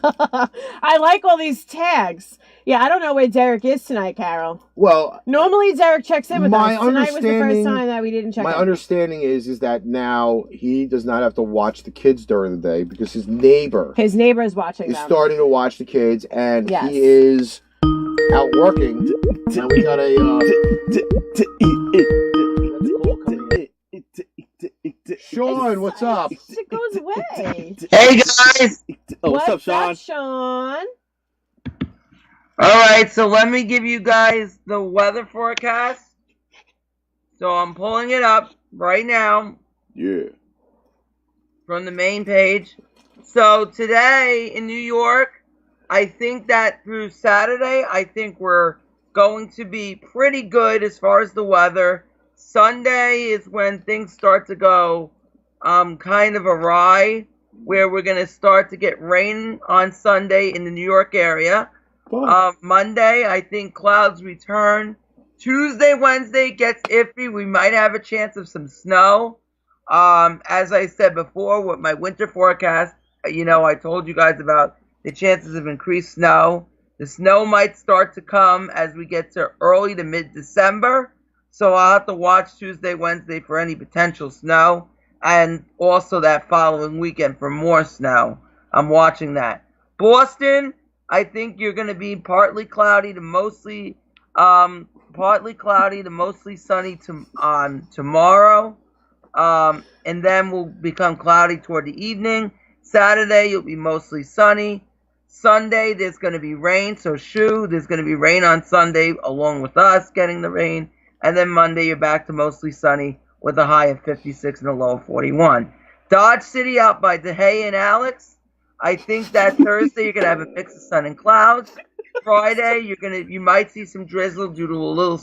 I like all these tags. Yeah, I don't know where Derek is tonight, Carol. Well, normally Derek checks in with us. Tonight was the first time that we didn't check in. My understanding is that now he does not have to watch the kids during the day because his neighbor is watching them. Starting to watch the kids, and he is out working. And we got Sean, what's up? It goes away. Hey guys! What's up, Sean? Sean? Alright, so let me give you guys the weather forecast. So I'm pulling it up right now. Yeah. From the main page. So today in New York, I think that through Saturday, I think we're going to be pretty good as far as the weather. Sunday is when things start to go kind of awry, where we're going to start to get rain on Sunday in the New York area. Monday, I think clouds return. Tuesday, Wednesday gets iffy. We might have a chance of some snow. As I said before, with my winter forecast, I told you guys about the chances of increased snow. The snow might start to come as we get to early to mid-December. So I'll have to watch Tuesday, Wednesday for any potential snow. And also that following weekend for more snow. I'm watching that. Boston, I think you're going to be partly cloudy to mostly sunny on tomorrow. And then will become cloudy toward the evening. Saturday, you'll be mostly sunny. Sunday, there's going to be rain. So there's going to be rain on Sunday along with us getting the rain. And then Monday, you're back to mostly sunny with a high of 56 and a low of 41. Dodge City out by DeHay and Alex. I think that Thursday, you're going to have a mix of sun and clouds. Friday, you might see some drizzle due to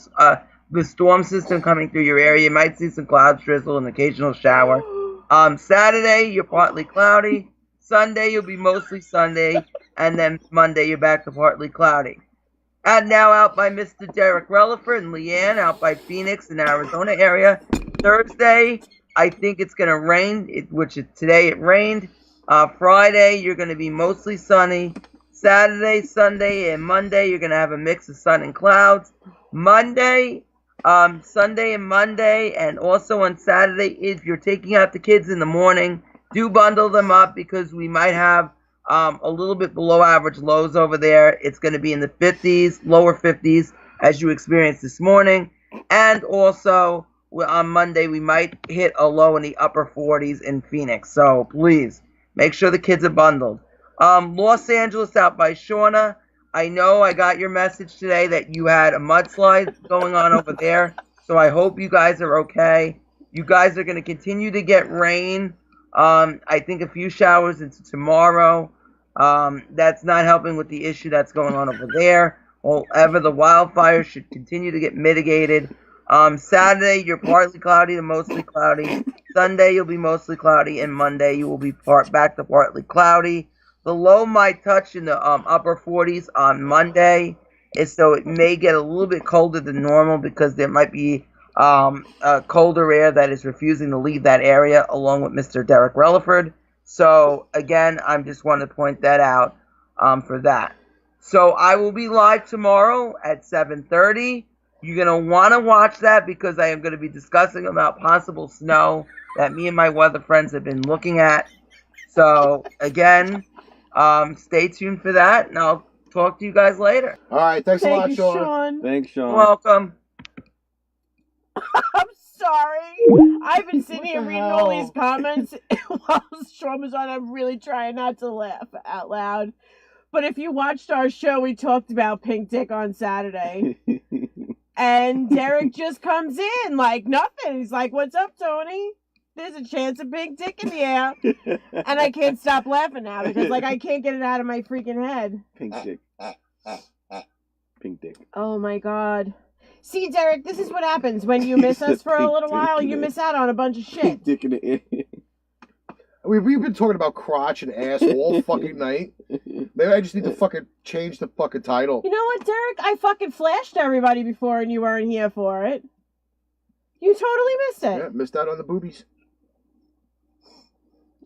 the storm system coming through your area. You might see some clouds, drizzle, and occasional shower. Saturday, you're partly cloudy. Sunday, you'll be mostly Sunday. And then Monday, you're back to partly cloudy. And now out by Mr. Derek Relaford and Leanne, out by Phoenix and Arizona area. Thursday, I think it's going to rain, today it rained. Friday, you're going to be mostly sunny. Saturday, Sunday, and Monday, you're going to have a mix of sun and clouds. Sunday and Monday, and also on Saturday, if you're taking out the kids in the morning, do bundle them up because we might have a little bit below average lows over there. It's going to be in the 50s, lower 50s, as you experienced this morning. And also, on Monday, we might hit a low in the upper 40s in Phoenix. So please, make sure the kids are bundled. Los Angeles out by Shauna. I know I got your message today that you had a mudslide going on over there. So I hope you guys are okay. You guys are going to continue to get rain. I think a few showers into tomorrow. That's not helping with the issue that's going on over there. However, the wildfires should continue to get mitigated. Saturday, you're partly cloudy to mostly cloudy. Sunday, you'll be mostly cloudy. And Monday, you will be back to partly cloudy. The low might touch in the upper 40s on Monday. So it may get a little bit colder than normal because there might be a colder air that is refusing to leave that area along with Mr. Derek Relaford. So, again, I just want to point that out for that. So I will be live tomorrow at 7:30. You're going to want to watch that because I am going to be discussing about possible snow that me and my weather friends have been looking at. So, again, stay tuned for that, and I'll talk to you guys later. All right, thanks a lot, Thank you, Sean. Sean. Thanks, Sean. You're welcome. I'm sorry. I've been sitting here the reading all hell? these comments while Sean was on. I'm really trying not to laugh out loud. But if you watched our show, we talked about Pink Dick on Saturday. And Derek just comes in like nothing. He's like, "What's up, Tony? There's a chance of Pink Dick in the air." And I can't stop laughing now because like I can't get it out of my freaking head. Pink dick. Pink dick. Oh my God. See, Derek, this is what happens when you miss us for a little while. You miss out on a bunch of shit. Pink dick in the ear. We've been talking about crotch and ass all fucking night. Maybe I just need to fucking change the fucking title. You know what, Derek? I fucking flashed everybody before and you weren't here for it. You totally missed it. Yeah, missed out on the boobies.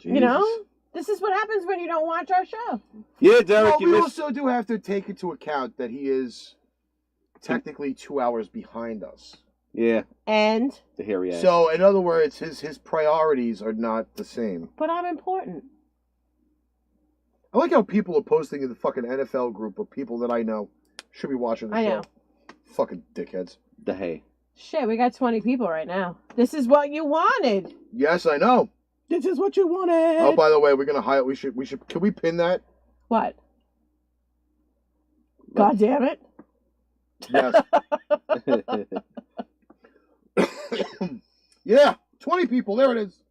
You know? This is what happens when you don't watch our show. Yeah, Derek, Well, you we missed. also do have to take into account that he is technically 2 hours behind us. Yeah, And, the hairy ass. So, in other words, his priorities are not the same. but I'm important. I like how people are posting in the fucking NFL group of people that I know should be watching the I show. know. Fucking dickheads. The hay. Shit, we got 20 people right now. This is what you wanted. Yes, I know. This is what you wanted. Oh, by the way, we're gonna hire. We should. Can we pin that? What? God damn it. Yes. Yeah, 20 people. There it is.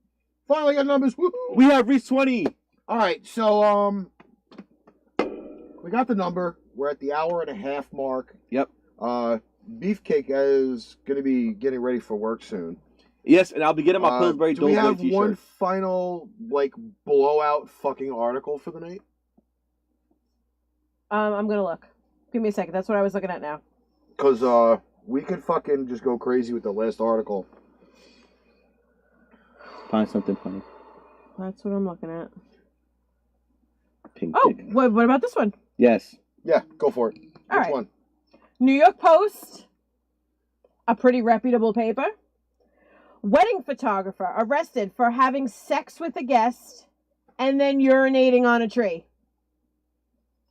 Finally got numbers. Woo-hoo. We have reached 20. All right, so we got the number. We're at the hour and a half mark. Yep. Beefcake is gonna be getting ready for work soon. Yes, and I'll be getting my Pillsbury Do we Doughboy have t-shirt. one final like blowout fucking article for the night? I'm gonna look. Give me a second. That's what I was looking at now. Because we could fucking just go crazy with the last article. Find something funny. That's what I'm looking at. Pink Oh, dick. what about this one? Yes. Yeah, go for it. All Which right. one? New York Post, a pretty reputable paper. Wedding photographer arrested for having sex with a guest and then urinating on a tree.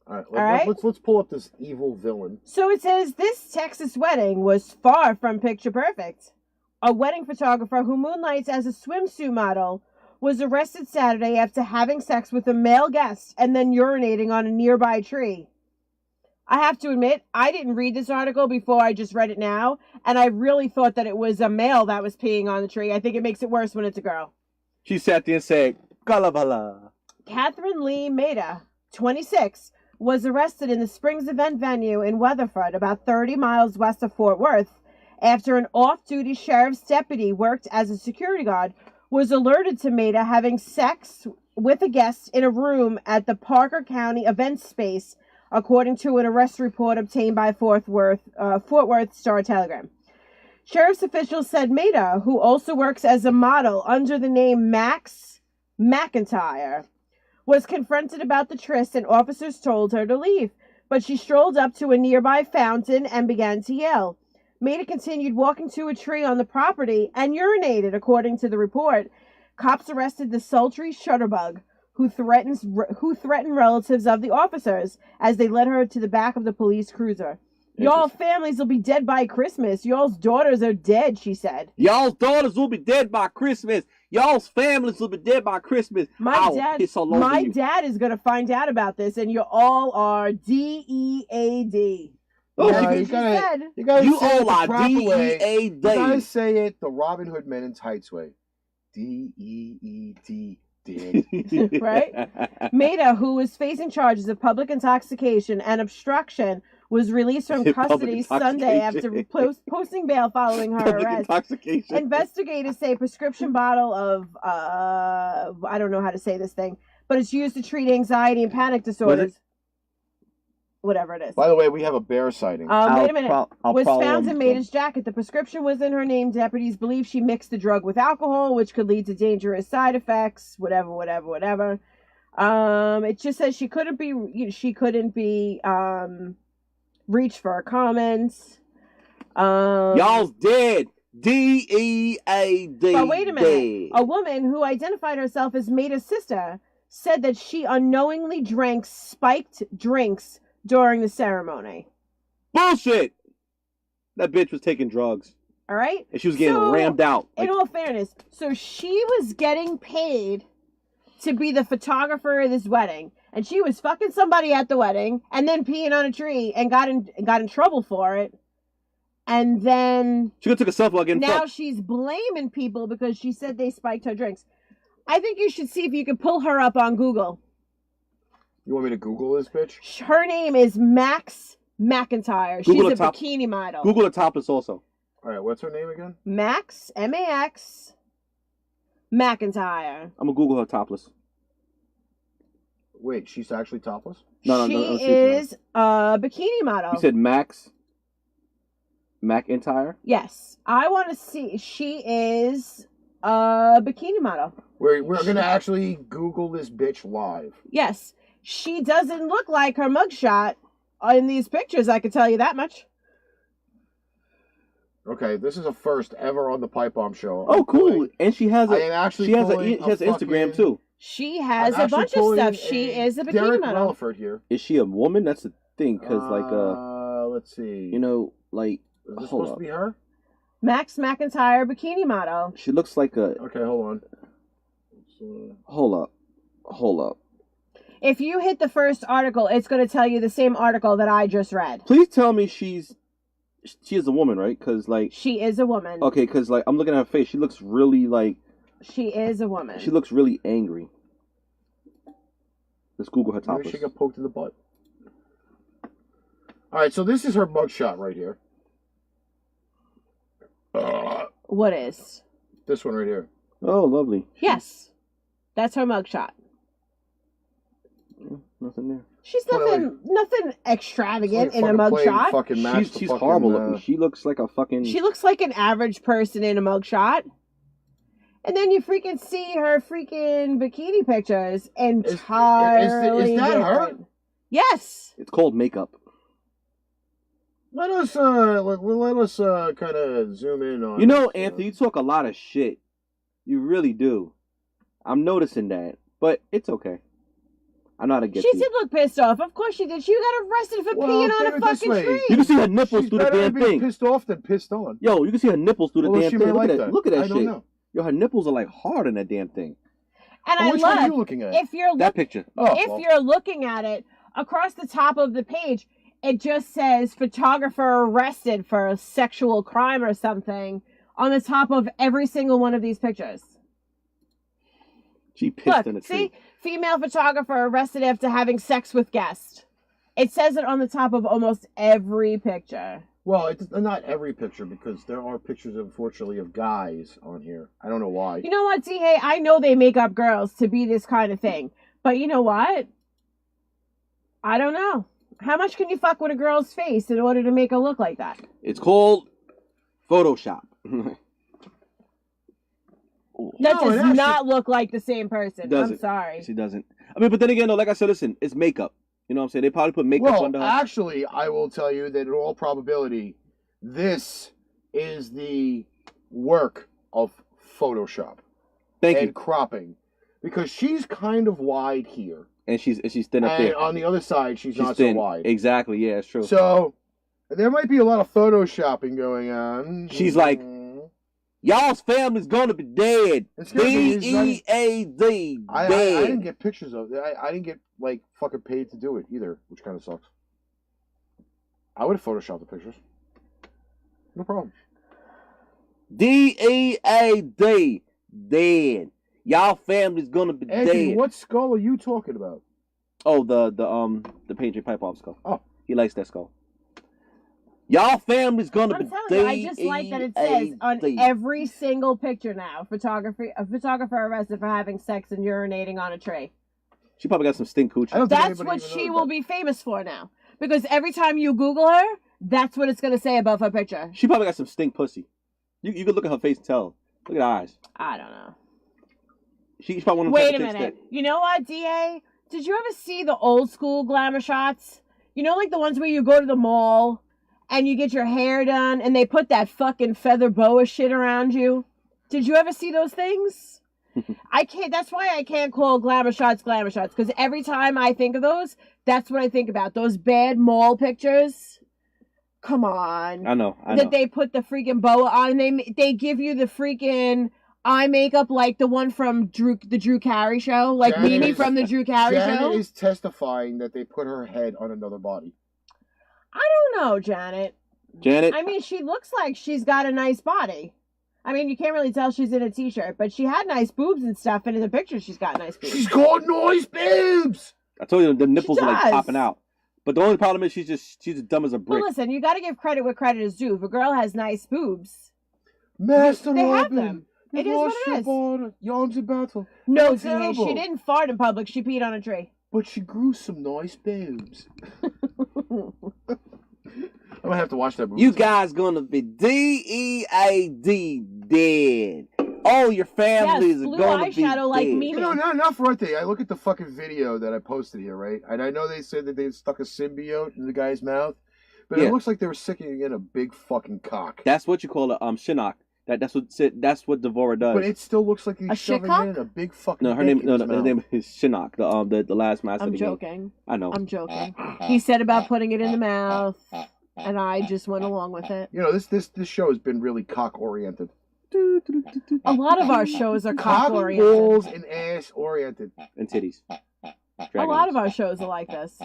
All right, All right. let's pull up this evil villain. So it says this Texas wedding was far from picture perfect. A wedding photographer who moonlights as a swimsuit model was arrested Saturday after having sex with a male guest and then urinating on a nearby tree. I have to admit, I didn't read this article before I just read it now, and I really thought that it was a male that was peeing on the tree. I think it makes it worse when it's a girl. She sat there and said, Kalabala. Catherine Lee Maida, 26, was arrested in the Springs event venue in Weatherford, about 30 miles west of Fort Worth, after an off-duty sheriff's deputy worked as a security guard was alerted to Maida having sex with a guest in a room at the Parker County event space, according to an arrest report obtained by Fort Worth Star-Telegram. Sheriff's officials said Maida, who also works as a model under the name Max McIntyre, was confronted about the tryst and officers told her to leave. But she strolled up to a nearby fountain and began to yell. Maida continued walking to a tree on the property and urinated, according to the report. Cops arrested the sultry shutterbug, who threatened relatives of the officers as they led her to the back of the police cruiser. Y'all families will be dead by Christmas. Y'all's daughters are dead, she said. Y'all's daughters will be dead by Christmas. Y'all's families will be dead by Christmas. My you. dad is going to find out about this, and you all are DEAD. Oh, No, That's you what gotta- she said. You gotta You say it all the are proper way. DEAD. You gotta say it the Robin Hood Men in Tights way. DEED. Did. Right? Maida, who was facing charges of public intoxication and obstruction, was released from Public custody Sunday after intoxication. posting bail following her Public arrest. intoxication. Investigators say prescription bottle of I don't know how to say this thing, but it's used to treat anxiety and panic disorders. Whatever it is. By the way, we have a bear sighting. Wait a minute. I'll Was follow found him, in so- Maida's jacket. The prescription was in her name. Deputies believe she mixed the drug with alcohol, which could lead to dangerous side effects. Whatever. It just says she couldn't be reached for comments. Y'all's dead. DEAD. But wait a minute. A woman who identified herself as Maida's sister said that she unknowingly drank spiked drinks during the ceremony. Bullshit. That bitch was taking drugs. All right? And she was getting So, rammed out. Like, In all fairness, so she was getting paid to be the photographer of this wedding, and she was fucking somebody at the wedding, and then peeing on a tree, and got in trouble for it. And then she took a selfie while getting now fucked. she's blaming people because she said they spiked her drinks. I think you should see if you can pull her up on Google. You want me to Google this bitch? Her name is Max McIntyre. Google She's the a top- bikini model. Google the topless also. All right, what's her name again? Max MAX McIntyre. I'm gonna Google her topless. Wait, she's actually topless? No, She let's see. is a bikini model. You said Max McIntyre? Yes. I want to see. She is a bikini model. We're gonna actually Google this bitch live. Yes. She doesn't look like her mugshot in these pictures, I can tell you that much. Okay, this is a first ever on the Pipe Bomb Show. Oh, cool. And she has I am actually she has pulling she has a an Instagram fucking- too. She has I'm a actually bunch of pulling stuff. She is a bikini Derek model. Relaford here. Is she a woman? That's the thing, because let's see. you know, like, is this hold supposed up. to be her? Max McIntyre, bikini model. She looks like a. Okay, hold on. Hold up. If you hit the first article, it's going to tell you the same article that I just read. Please tell me she is a woman, right? Because like, She is a woman. okay, because like I'm looking at her face. She looks really like She is a woman. she looks really angry. Let's Google her Maybe topless. she got poked in the butt. All right, so this is her mugshot right here. What is? This one right here. Oh, lovely. Yes. That's her mugshot. Nothing there. She's nothing extravagant in a Fucking playing mugshot. fucking match She's the she's fucking, horrible looking. She looks like a fucking. She looks like an average person in a mugshot. And then you freaking see her freaking bikini pictures entirely is that her? different. Yes. It's called makeup. Let us kind of zoom in on. You know, this, Anthony, you talk a lot of shit. You really do. I'm noticing that, but it's okay. I know how to get She to did you. look pissed off. Of course she did. She got arrested for Well, peeing put on a it this fucking way. tree. You can see her nipples She's through the better damn to be thing. pissed off than pissed on. Yo, you can see her nipples through the Although damn she thing. may Look like at that. that. Look at that I don't shit. know. Yo, her nipples are like hard in that damn thing. And I Which one are you love, looking at? if you're That picture. Oh, if well. you're looking at it, across the top of the page, it just says photographer arrested for a sexual crime or something on the top of every single one of these pictures. She pissed Look, in a see? tree. Female photographer arrested after having sex with guest. It says it on the top of almost every picture. Well, it's not every picture because there are pictures, unfortunately, of guys on here. I don't know why. You know what, D-Hay? I know they make up girls to be this kind of thing. But you know what? I don't know. How much can you fuck with a girl's face in order to make her look like that? It's called Photoshop. That No, it does actually- not look like the same person. Does I'm it? sorry. She doesn't. I mean, but then again, though, like I said, listen, it's makeup. You know what I'm saying? They probably put makeup Well, under her. actually, I will tell you that in all probability, this is the work of Photoshop Thank and you. cropping, because she's kind of wide here, And she's thin up and there. on the other side, she's not thin. so wide. Exactly. Yeah, it's true. So there might be a lot of photoshopping going on. She's like, y'all's family's gonna be dead. It's gonna be- DEAD. I Dead. didn't get pictures of it. I didn't get like fucking paid to do it either, which kind of sucks. I would have photoshopped the pictures. No problem. DEAD. Dead. Y'all family's gonna be Anthony, dead. what skull are you talking about? Oh, the Patriot Pipe Bomb skull. Oh. He likes that skull. Y'all family's gonna I'm be telling dead. you, I just like that it says on every single picture now, a photographer arrested for having sex and urinating on a tree. She probably got some stink coochie. I don't think That's anybody what even she knows will that. be famous for now. Because every time you Google her, that's what it's going to say above her picture. She probably got some stink pussy. You could look at her face and tell. Look at her eyes. I don't know. She's probably one of them Wait type a of chicks minute. You know what, DA? Did you ever see the old school glamour shots? You know, like the ones where you go to the mall and you get your hair done and they put that fucking feather boa shit around you? Did you ever see those things? I can't. That's why I can't call glamour shots, because every time I think of those, that's what I think about. Those bad mall pictures. Come on. I know. That they put the freaking boa on. They give you the freaking eye makeup like the one from the Drew Carey show, like Janet Mimi is- from the Drew Carey Janet show. is testifying that they put her head on another body. I don't know, Janet. Janet. I mean, she looks like she's got a nice body. I mean, you can't really tell she's in a t-shirt, but she had nice boobs and stuff, and in the picture, she's got nice boobs. She's got nice boobs. I told you the nipples are like does. popping out. But the only problem is she's as dumb as a Well, brick. listen, you got to give credit where credit is due. If a girl has nice boobs, Master they have Robin, them. you've It is what lost it your is. border. Your arms in battle. No, You're DA, terrible. she didn't fart in public. She peed on a tree. But she grew some nice boobs. I'm gonna have to watch that movie. You guys gonna be DEAD dead. All your families Yes, are blue gonna eyeshadow be like dead. me. You know, not for one thing. I look at the fucking video that I posted here, right? And I know they said that they stuck a symbiote in the guy's mouth, but Yeah. it looks like they were sticking in a big fucking cock. That's what you call a Shinnok. That's what Devora does. But it still looks like he's A shoving shitcock? in a big fucking. No, her dick name. in No, his no, his mouth. name is Shinnok. The last master. I'm of the game. joking. I know. I'm joking. He said about putting it in the mouth, and I just went along with it. You know, this show has been really cock oriented. A lot of our shows are Cock, cock oriented. balls, and ass oriented. And titties. A lot of our shows are like this.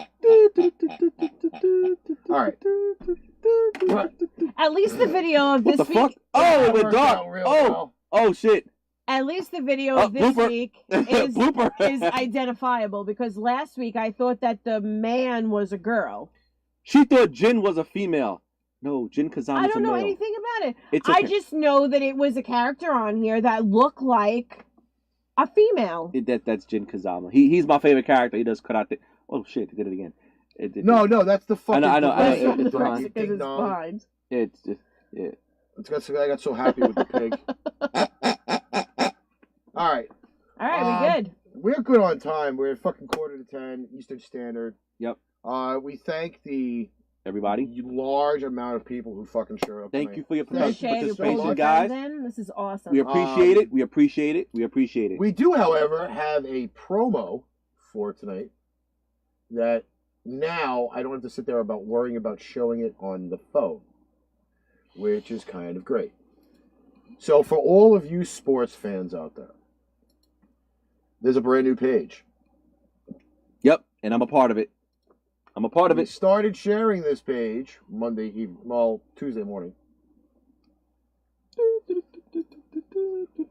All right. What? At least the video of What this the fuck? week. Oh, That it went worked dark. out real Oh, well. oh shit. At least the video of this blooper. week is Blooper. is identifiable, because last week I thought that the man was a girl. She thought Jin was a female. No, Jin Kazama's I don't a know male. anything about it. It's I okay. just know that it was a character on here that looked like a female. That's Jin Kazama. He's my favorite character. He does karate. Oh shit, they did it again. No, that's the fucking. I know, That's I- from the it's press fine. because Ding it's dong. behind. It's just yeah. I got so happy with the pig. All right. All right, we good. We're good on time. We're at fucking 9:45 Eastern Standard. Yep. We thank the Everybody, large amount of people who fucking showed up. thank tonight. you for your Thank you Shay, you so participation, pulled much. your guys. friends in. This is awesome. We appreciate Um, it. We appreciate it. We appreciate it. We do, however, have a promo for tonight that now I don't have to sit there about worrying about showing it on the phone, which is kind of great. So for all of you sports fans out there, there's a brand new page. Yep, and I'm a part of it. I'm a part of We it. started sharing this page Tuesday morning.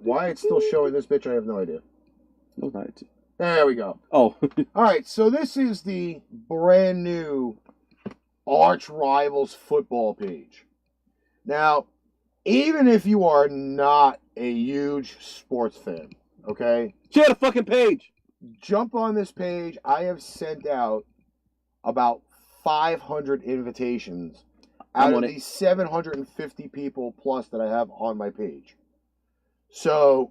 Why it's still showing this bitch, I have no idea. No, it's not. There we go. Oh, All right, so this is the brand new Arch Rivals football page. Now, even if you are not a huge sports fan, okay, share the fucking page. jump on this page. I have sent out about 500 invitations I'm out on of it. the 750 people plus that I have on my page. So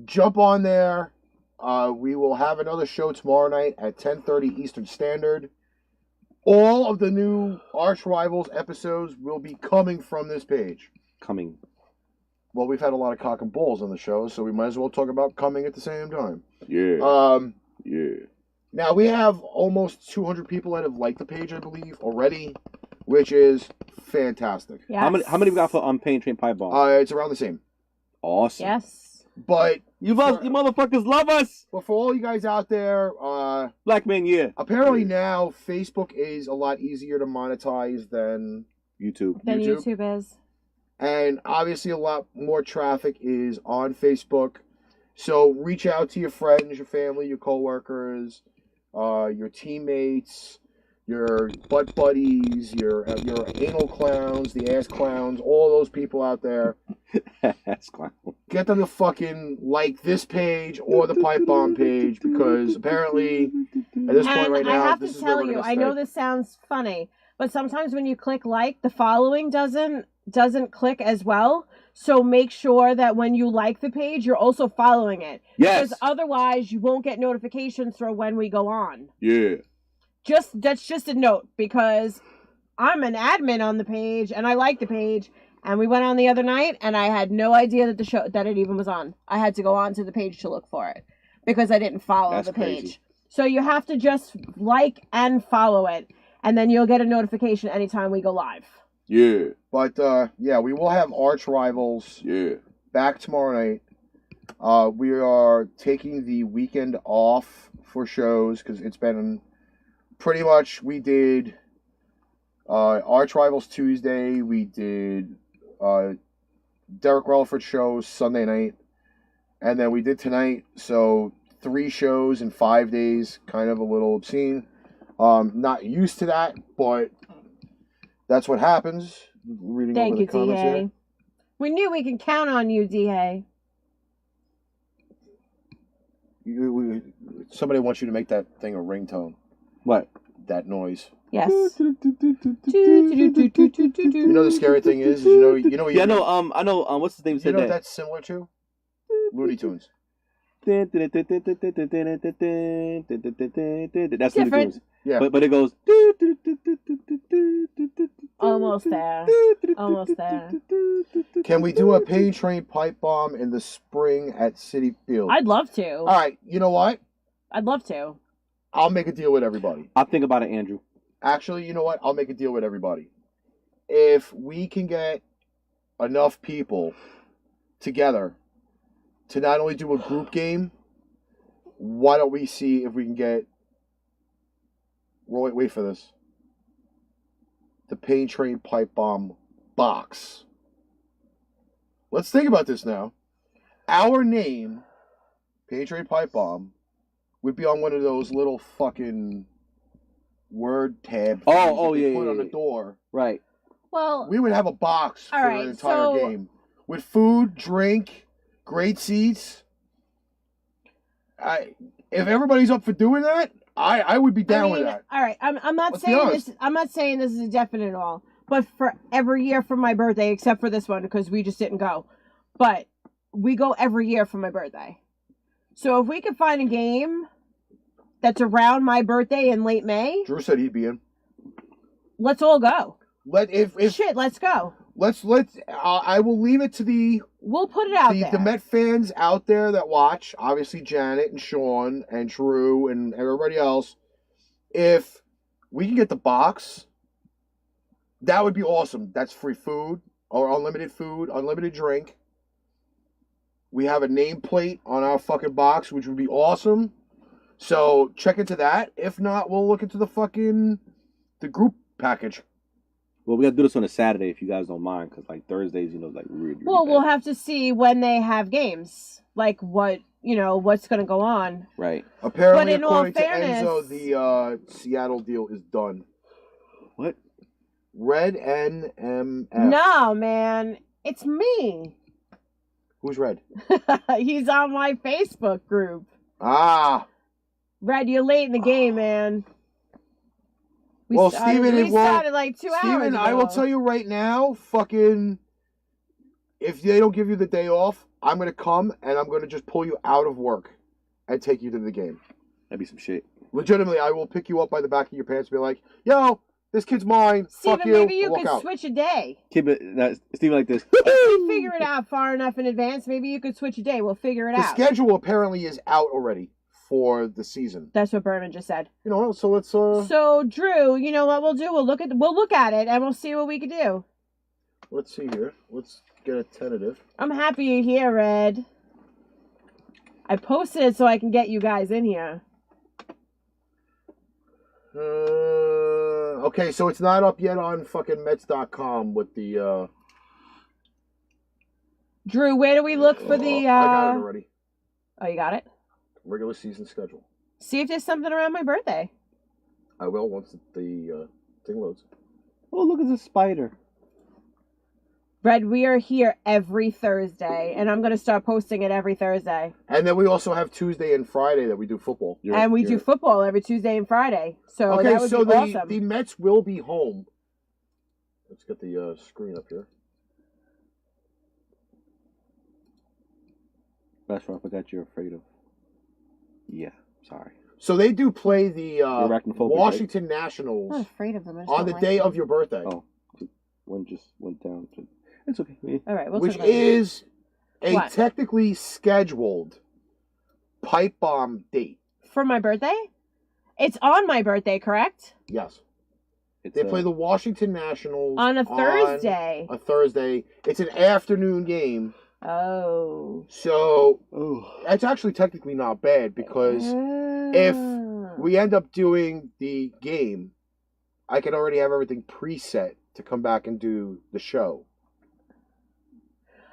jump on there, We will have another show tomorrow night at 10:30 Eastern Standard. All of the new Arch Rivals episodes will be coming from this page. Coming. Well, we've had a lot of cock and balls on the show, so we might as well talk about coming at the same time. Yeah. Yeah. Now, we have almost 200 people that have liked the page, I believe, already, which is fantastic. Yes. How many we got for Pain Train Pipe Bomb? It's around the same. Awesome. Yes. But You motherfuckers love us. for all you guys out there, Black Man, yeah. apparently now Facebook is a lot easier to monetize than YouTube. Then YouTube. YouTube is. And obviously a lot more traffic is on Facebook. So reach out to your friends, your family, your coworkers, your teammates, your butt buddies, your anal clowns, the ass clowns, all those people out there. That's clown. Get them to fucking like this page or the Pipe Bomb page, because apparently at this point And right I now, have this to is where tell we're you, gonna I know stay. this sounds funny, but sometimes when you click like, the following doesn't click as well. So make sure that when you like the page, you're also following it. Yes. Because otherwise you won't get notifications for when we go on. Yeah. That's just a note, because I'm an admin on the page and I like the page, and we went on the other night and I had no idea that it even was on. I had to go onto the page to look for it because I didn't follow That's the page. crazy. So you have to just like and follow it, and then you'll get a notification anytime we go live. Yeah. But yeah, we will have Arch Rivals Yeah. back tomorrow night. We are taking the weekend off for shows because it's been pretty much, we did Arch Rivals Tuesday, we did Derek Relaford shows Sunday night, and then we did tonight. So 3 shows in 5 days, kind of a little obscene. Not used to that, but that's what happens. Reading Thank over you, the comments D.A. here. We knew we can count on you, D.A. Somebody wants you to make that thing a ringtone. What? That noise. Yes. You know the scary thing is you know Yeah, I know. What's his name you said know what that? that's similar to? Looney Tunes. That's Looney Different. Tunes. Yeah. But it goes. Almost there. Almost there. Can we do a Pain Train Pipe Bomb in the spring at Citi Field? I'd love to. All right, you know what? I'd love to. I'll make a deal with everybody. I'll think about it, Andrew. Actually, you know what? I'll make a deal with everybody. If we can get enough people together to not only do a group game, why don't we see if we can get... Wait for this. The Pain Train Pipe Bomb box. Let's think about this now. Our name, Pain Train Pipe Bomb, would be on one of those little fucking word tab things that they yeah, put yeah, on the yeah. door. Right. Well, We would have a box All for right, the entire so- game with food, drink, great seats. If everybody's up for doing that, I would be down with that. all right. I'm not Let's be saying honest. this. I'm not saying this is a definite at all. But for every year for my birthday, except for this one because we just didn't go, but we go every year for my birthday. So if we could find a game that's around my birthday in late May, Drew said he'd be in. let's all go. If Let's go. let's I will leave it to the We'll put it out there. the Met fans out there that watch, obviously Janet and Sean and Drew and everybody else. If we can get the box, that would be awesome. That's free food or unlimited food, unlimited drink. We have a nameplate on our fucking box, which would be awesome. So check into that. If not, we'll look into the group package. Well, we gotta do this on a Saturday if you guys don't mind, because like Thursdays, like really. Well, bad. we'll have to see when they have games, like what's going to go on. Right. Apparently, But in all according to fairness- Enzo, the Seattle deal is done. What? Red NMF. No, man, it's me. Who's Red? He's on my Facebook group. Ah. Red, you're late in the game, man. We Well, started, Steven, we it won't- started like 2 hours Steven, ago. I will tell you right now, fucking, if they don't give you the day off, I'm going to come and I'm going to just pull you out of work. and take you to the game. That'd be some shit. Legitimately, I will pick you up by the back of your pants and be like, yo, this kid's mine. Steven, Fuck you. maybe you and walk could out. switch a day. Keep it, Steven, like this. If we figure it out far enough in advance, maybe you could switch a day. We'll figure it The out. schedule apparently is out already for the season. That's what Berman just said. You know, so let's So Drew, you know what we'll do? We'll look at it and we'll see what we can do. let's see here. Let's get a tentative. I'm happy you're here, Red. I posted it so I can get you guys in here. Okay, so it's not up yet on fucking Mets.com with the Drew, where do we look for the I got it already. Oh, you got it? Regular season schedule. See if there's something around my birthday. I will once the thing loads. Oh, look, it's a spider. Red, we are here every Thursday, and I'm going to start posting it every Thursday. And then we also have Tuesday and Friday that we do football. And we do football every Tuesday and Friday. So Okay, that would so be the awesome. the Mets will be home. Let's get the screen up here. That's right, I forgot you're afraid of. Yeah, sorry. So they do play the arachnophobic, Washington I'm not Nationals afraid of them. I just on don't the like day them. of your birthday, Oh, one just went down. It's okay. Yeah. All right, we'll which talk about it. is a What? technically scheduled pipe bomb date. For my birthday? It's on my birthday, correct? Yes. It's, They play the Washington Nationals On a Thursday. A Thursday. It's an afternoon game. Oh. So Oh. that's actually technically not bad because if we end up doing the game, I can already have everything preset to come back and do the show.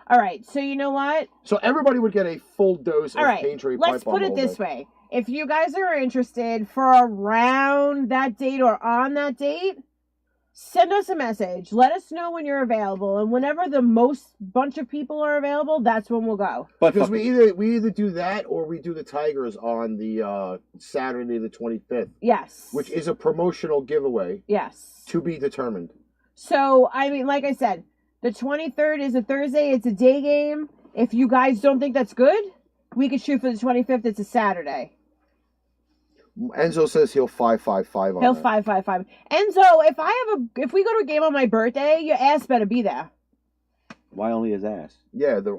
All right, so you know what? So everybody would get a full dose All of right, Paintree let's Pipe Bomb put it all this day. way. If you guys are interested for around that date or on that date, send us a message. Let us know when you're available. And whenever the most bunch of people are available, that's when we'll go. But Because fuck we either do that or we do the Tigers on the Saturday the 25th, Yes. which is a promotional giveaway Yes. to be determined. So, I mean, like I said, the 23rd is a Thursday. It's a day game. If you guys don't think that's good, we could shoot for the 25th. It's a Saturday. Enzo says he'll 555 on He'll that. 555. Enzo, if we go to a game on my birthday, your ass better be there. Why only his ass? Yeah, he has the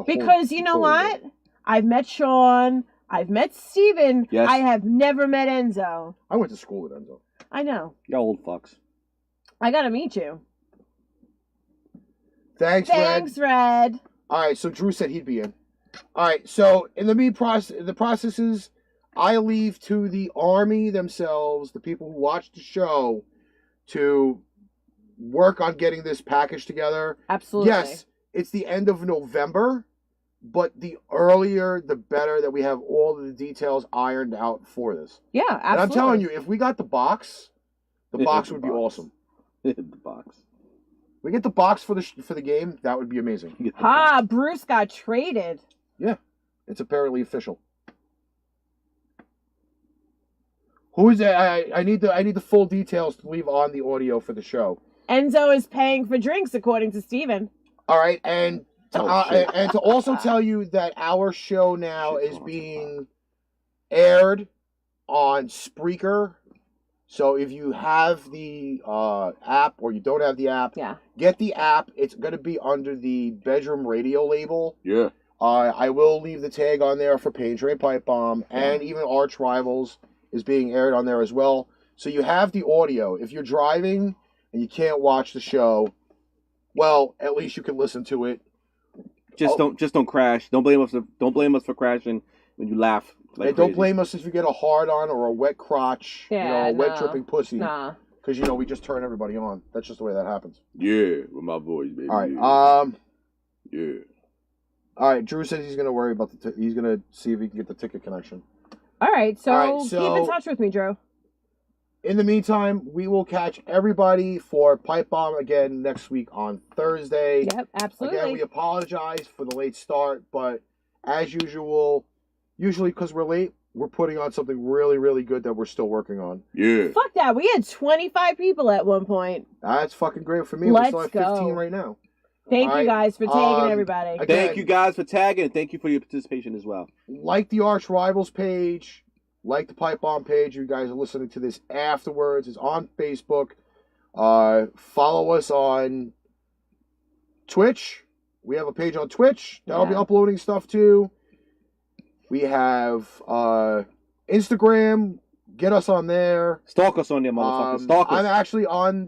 whole. Because you know what? I've met Sean. I've met Steven. Yes. I have never met Enzo. I went to school with Enzo. I know. Y'all old fucks. I gotta meet you. Thanks, Thanks, Red. Red. All right, so Drew said he'd be in. All right, so in the processes, I leave to the Army themselves, the people who watch the show, to work on getting this package together. Absolutely. Yes, it's the end of November, but the earlier the better that we have all of the details ironed out for this. Yeah, absolutely. And I'm telling you, if we got the box would be awesome. The box. We get the box for the game, that would be amazing. You get the Ha, box. Bruce got traded. Yeah, it's apparently official. Who is it? I need the full details to leave on the audio for the show. Enzo is paying for drinks, according to Steven. All right, and shit. and to also tell you that our show now Shit, is hold on, being aired on Spreaker. So if you have the app or you don't have the app, Yeah. get the app. It's going to be under the Bedroom Radio label. Yeah. I will leave the tag on there for Paintree Pipe Bomb, and even Arch Rivals is being aired on there as well. So you have the audio. If you're driving and you can't watch the show, well, at least you can listen to it. Just don't crash. Don't blame us for crashing when you laugh. Like And don't crazy. blame us if you get a hard on or a wet crotch, Yeah, a wet no. dripping pussy, Nah. because we just turn everybody on. That's just the way that happens. Yeah, with my voice, baby. All right. Yeah. All right. Drew says he's gonna worry about he's gonna see if he can get the ticket connection. All right, so, All right, keep so- in touch with me, Drew. In the meantime, we will catch everybody for Pipe Bomb again next week on Thursday. Yep, absolutely. Again, we apologize for the late start, but as usual, usually because we're late, we're putting on something really, really good that we're still working on. Yeah. Fuck that. We had 25 people at one point. That's fucking great for me. We still Let's have 15 go. right now. Thank All you right. guys for tagging Um, everybody. again- Thank you guys for tagging, and thank you for your participation as well. Like the Arch Rivals page, like the Pipe Bomb page. You guys are listening to this afterwards. It's on Facebook. Follow us on Twitch. We have a page on Twitch that'll be Yeah. uploading stuff too. We have Instagram. Get us on there. Stalk us on there, motherfuckers. Stalk us. I'm actually on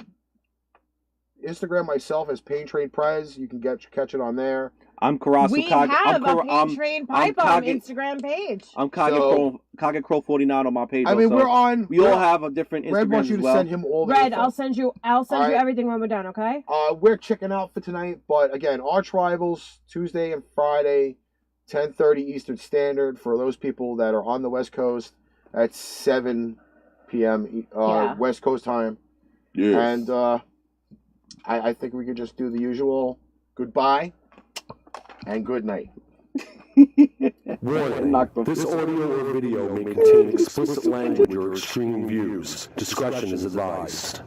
Instagram myself as Pain Trade Prez. You can catch it on there. I'm Karasu We Kage. have a I'm Pain Train I'm Pipe on Kage- Instagram page. I'm Kage So- Crow 49 on my page. I mean, also. we're on. We all have a different Red Instagrams wants you as to well. send him all the Red, info. I'll send you Alright. everything when we're done, okay? We're checking out for tonight, but again, Arch Rivals Tuesday and Friday, 10:30 Eastern Standard for those people that are on the West Coast at 7 p.m. Yeah. West Coast time. Yes. And I think we could just do the usual goodbye and good night. Warning, Knock the- this audio or video may contain explicit language or extreme views. Discretion is advised.